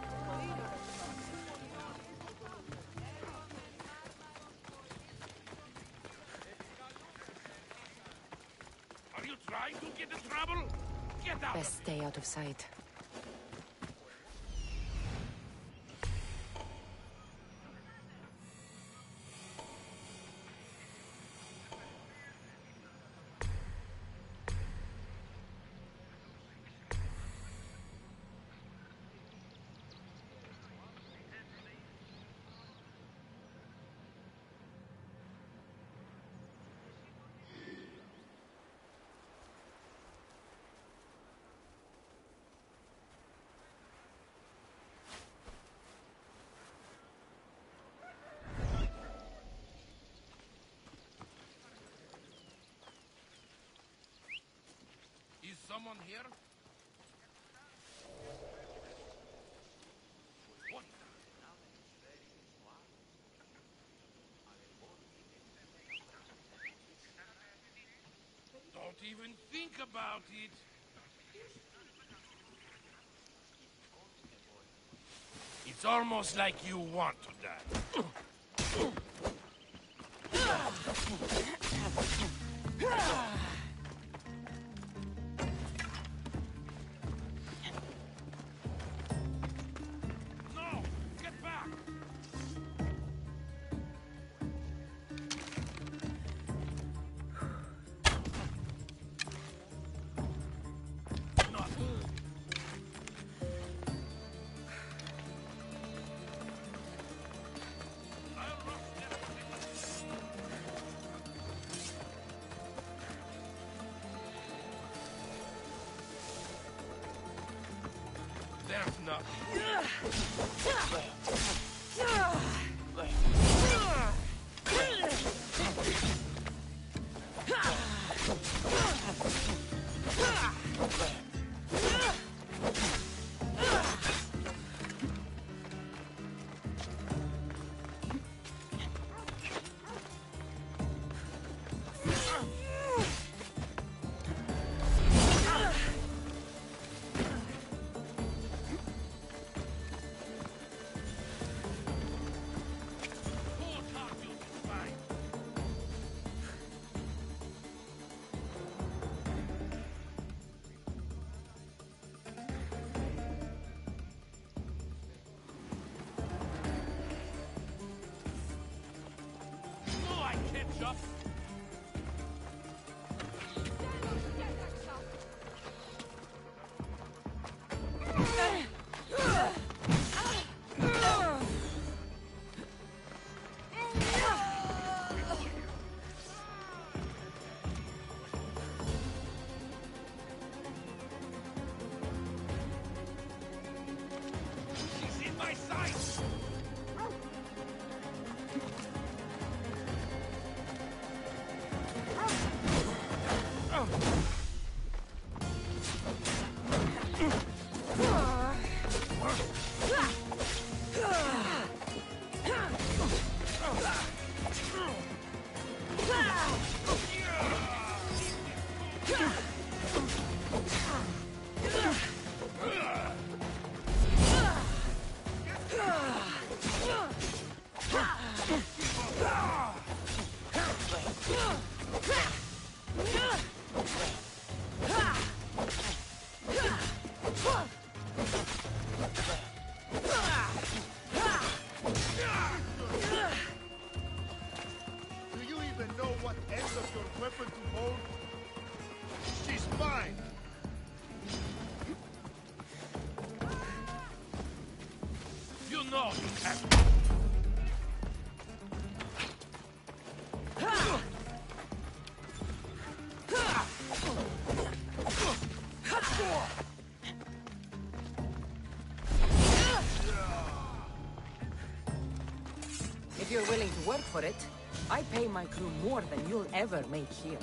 Are you trying to get in trouble? Get out! Best stay out of sight. Is someone here? What? Don't even think about it. It's almost like you want to die. No! Get back! There's nothing. If you're willing to work for it, I pay my crew more than you'll ever make here.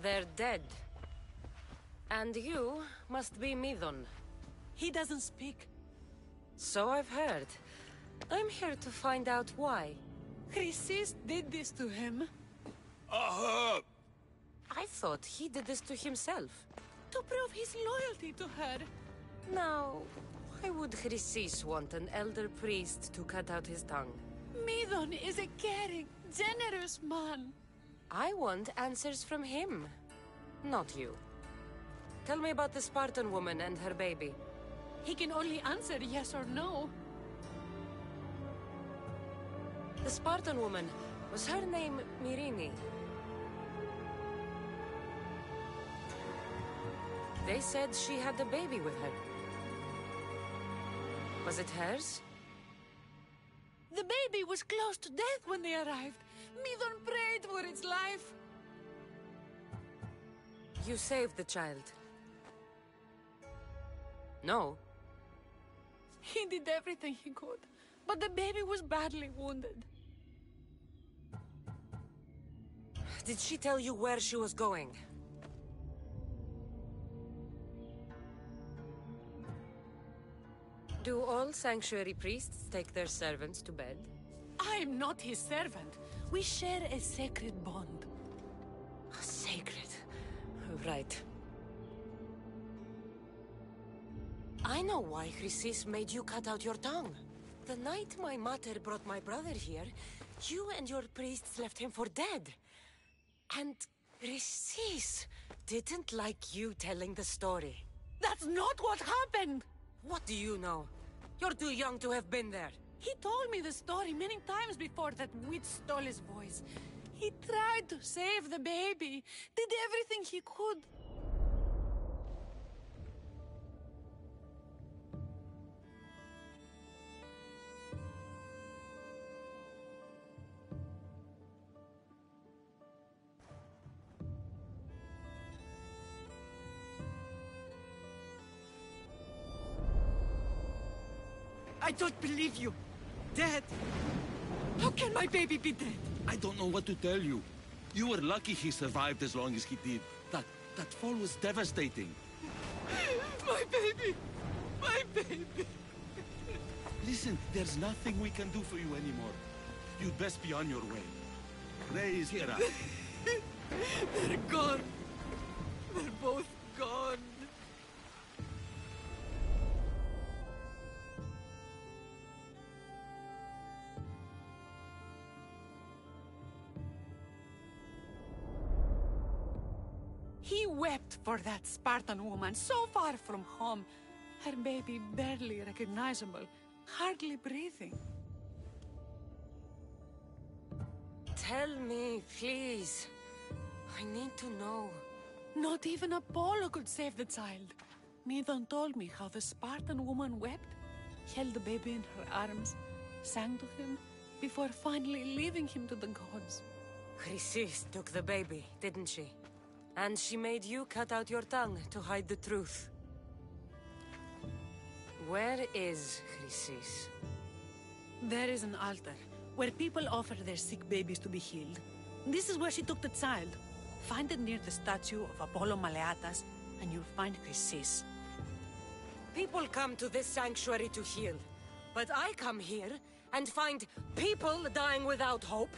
They're dead. And you must be Midon. He doesn't speak. So I've heard. I'm here to find out why. Chrysis did this to him. I thought he did this to himself. To prove his loyalty to her. Now, why would Chrysis want an elder priest to cut out his tongue? Midon is a caring, generous man. I want answers from him, not you. Tell me about the Spartan woman and her baby. He can only answer yes or no. The Spartan woman, was her name Mirini? They said she had a baby with her. Was it hers? The baby was close to death when they arrived. Midon prayed for its life. You saved the child. No. He did everything he could, but the baby was badly wounded. Did she tell you where she was going? Do all sanctuary priests take their servants to bed? I'm not his servant. We share a sacred bond. Sacred. Right. I know why Chrysis made you cut out your tongue. The night my mother brought my brother here, you and your priests left him for dead. And Chrysis didn't like you telling the story. That's not what happened! What do you know? You're too young to have been there. He told me the story many times before that witch stole his voice. He tried to save the baby, did everything he could. I don't believe you. Dead? How can my baby be dead? I don't know what to tell you. You were lucky he survived as long as he did. That fall was devastating. My baby! My baby! Listen, there's nothing we can do for you anymore. You'd best be on your way. Raise here. They're gone. They're both gone. He wept for that Spartan woman, so far from home. Her baby barely recognizable, hardly breathing. Tell me, please. I need to know. Not even Apollo could save the child. Midon told me how the Spartan woman wept, held the baby in her arms, sang to him, before finally leaving him to the gods. Chrysis took the baby, didn't she? And she made you cut out your tongue to hide the truth. Where is Chrysis? There is an altar, where people offer their sick babies to be healed. This is where she took the child. Find it near the statue of Apollo Maleatas, and you'll find Chrysis. People come to this sanctuary to heal. But I come here and find people dying without hope,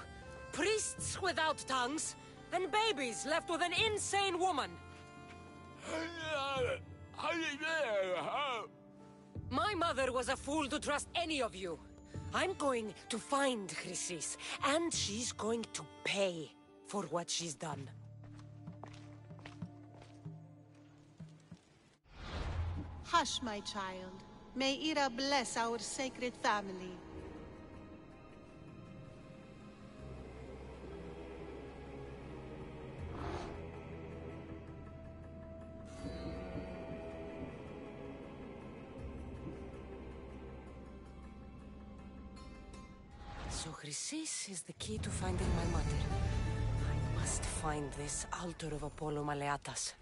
priests without tongues, and babies left with an insane woman. My mother was a fool to trust any of you. I'm going to find Chrysis, and she's going to pay for what she's done. Hush, my child. May Ira bless our sacred family. So Chrysis is the key to finding my mother. I must find this altar of Apollo Maleatas.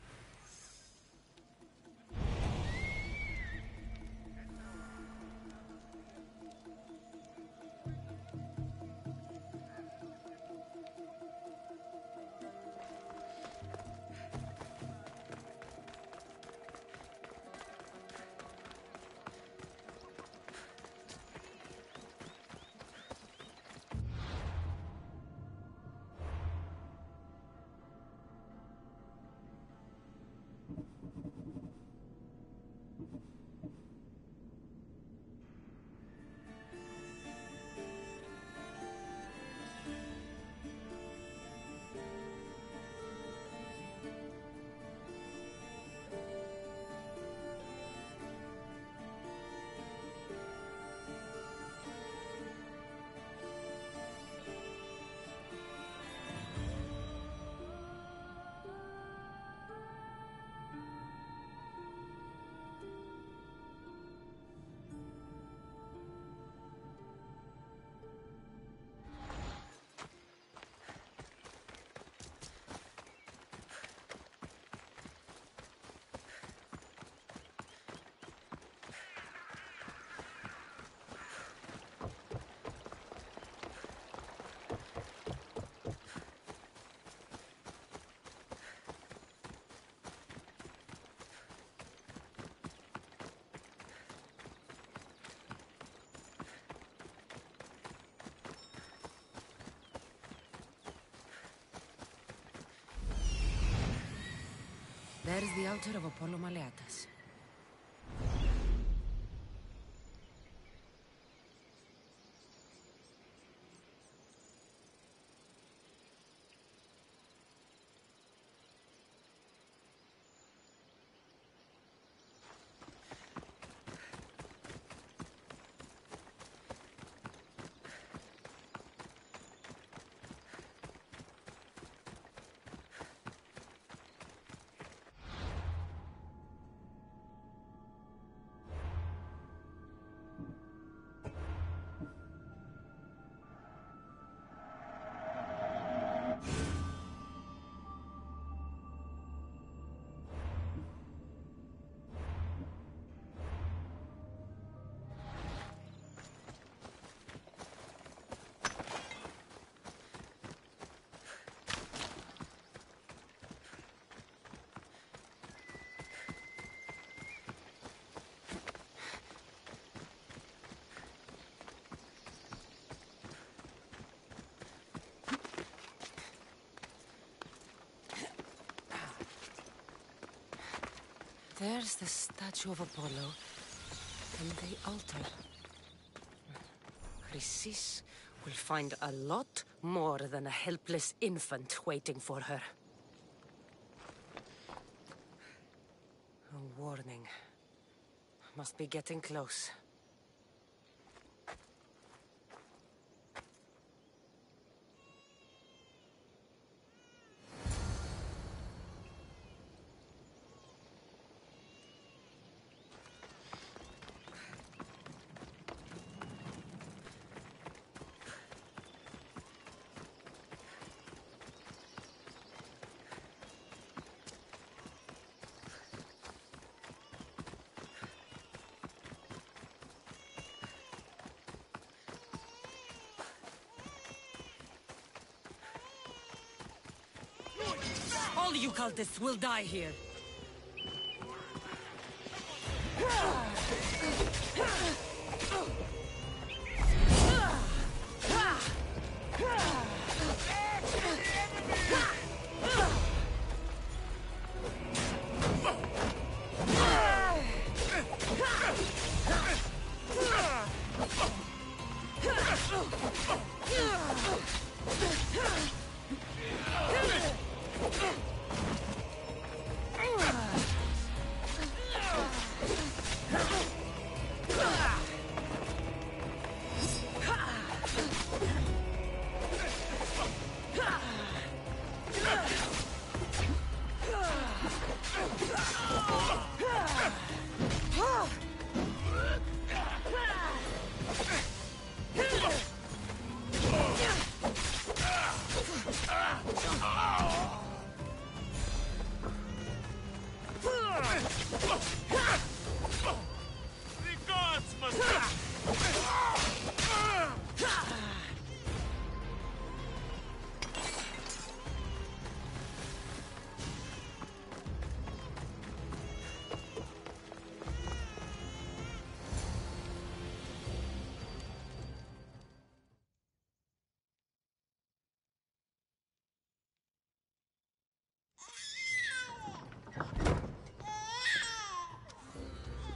There is the altar of Apollo Maleatas. There's the statue of Apollo, and the altar. Chrysis will find a lot more than a helpless infant waiting for her. A warning. Must be getting close. All you cultists will die here.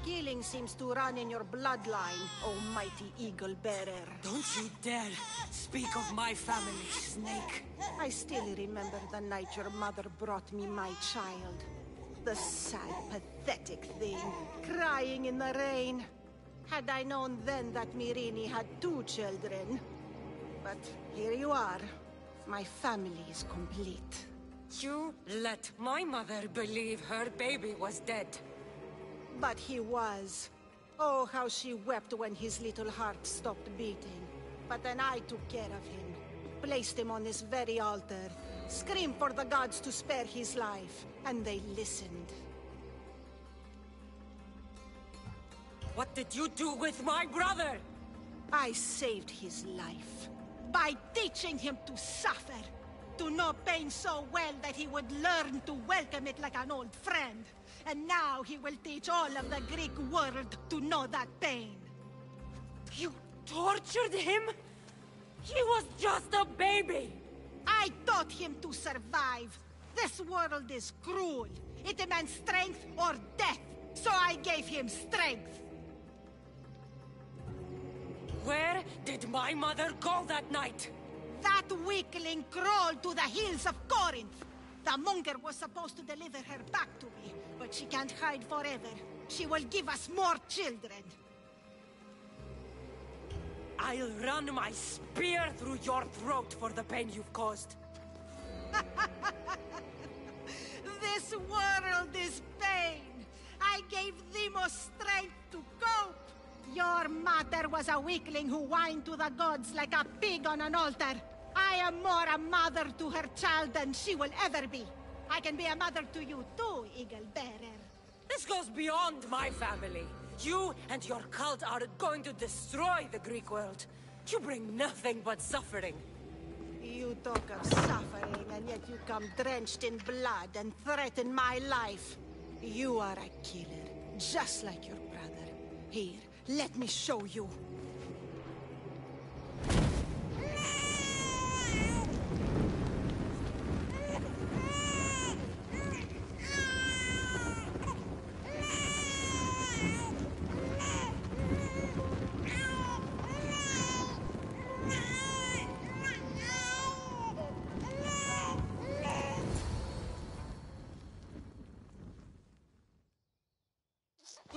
Killing seems to run in your bloodline, almighty eagle bearer. Don't you dare speak of my family, Snake. I still remember the night your mother brought me my child. The sad, pathetic thing, crying in the rain. Had I known then that Myrini had 2 children. But here you are. My family is complete. You let my mother believe her baby was dead. But he was. Oh, how she wept when his little heart stopped beating. But then I took care of him. Placed him on this very altar. Screamed for the gods to spare his life. And they listened. What did you do with my brother? I saved his life. By teaching him to suffer. To know pain so well that he would learn to welcome it like an old friend. And now he will teach all of the Greek world to know that pain. You tortured him? He was just a baby! I taught him to survive. This world is cruel. It demands strength or death. So I gave him strength. Where did my mother go that night? That weakling crawled to the hills of Corinth. The monger was supposed to deliver her back to me, but she can't hide forever. She will give us more children. I'll run my spear through your throat for the pain you've caused. This world is pain. I gave Demos strength to cope. Your mother was a weakling who whined to the gods like a pig on an altar. I am more a mother to her child than she will ever be. I can be a mother to you too, Eagle Bearer. This goes beyond my family. You and your cult are going to destroy the Greek world. You bring nothing but suffering. You talk of suffering, and yet you come drenched in blood and threaten my life. You are a killer, just like your brother. Here, let me show you.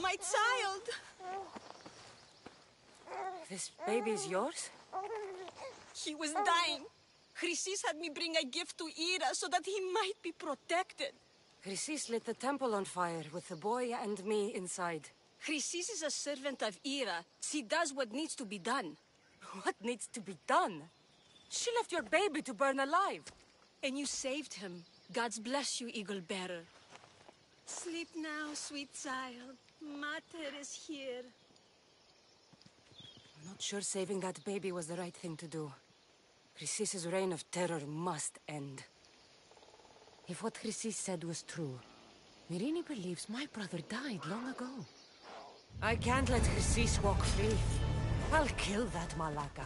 My child! This baby's yours? He was dying. Chrysis had me bring a gift to Ira so that he might be protected. Chrysis lit the temple on fire with the boy and me inside. Chrysis is a servant of Ira. She does what needs to be done. What needs to be done? She left your baby to burn alive. And you saved him. God's bless you, Eagle Bearer. Sleep now, sweet child. Mater is here. I'm not sure saving that baby was the right thing to do. Chrysis' reign of terror must end. If what Chrysis said was true, Myrine believes my brother died long ago. I can't let Chrysis walk free. I'll kill that Malaka.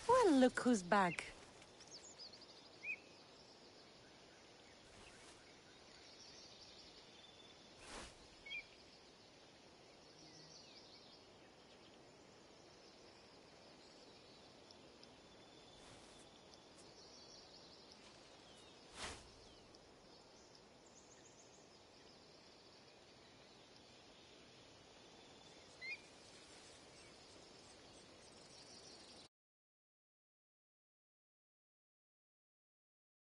Well, look who's back.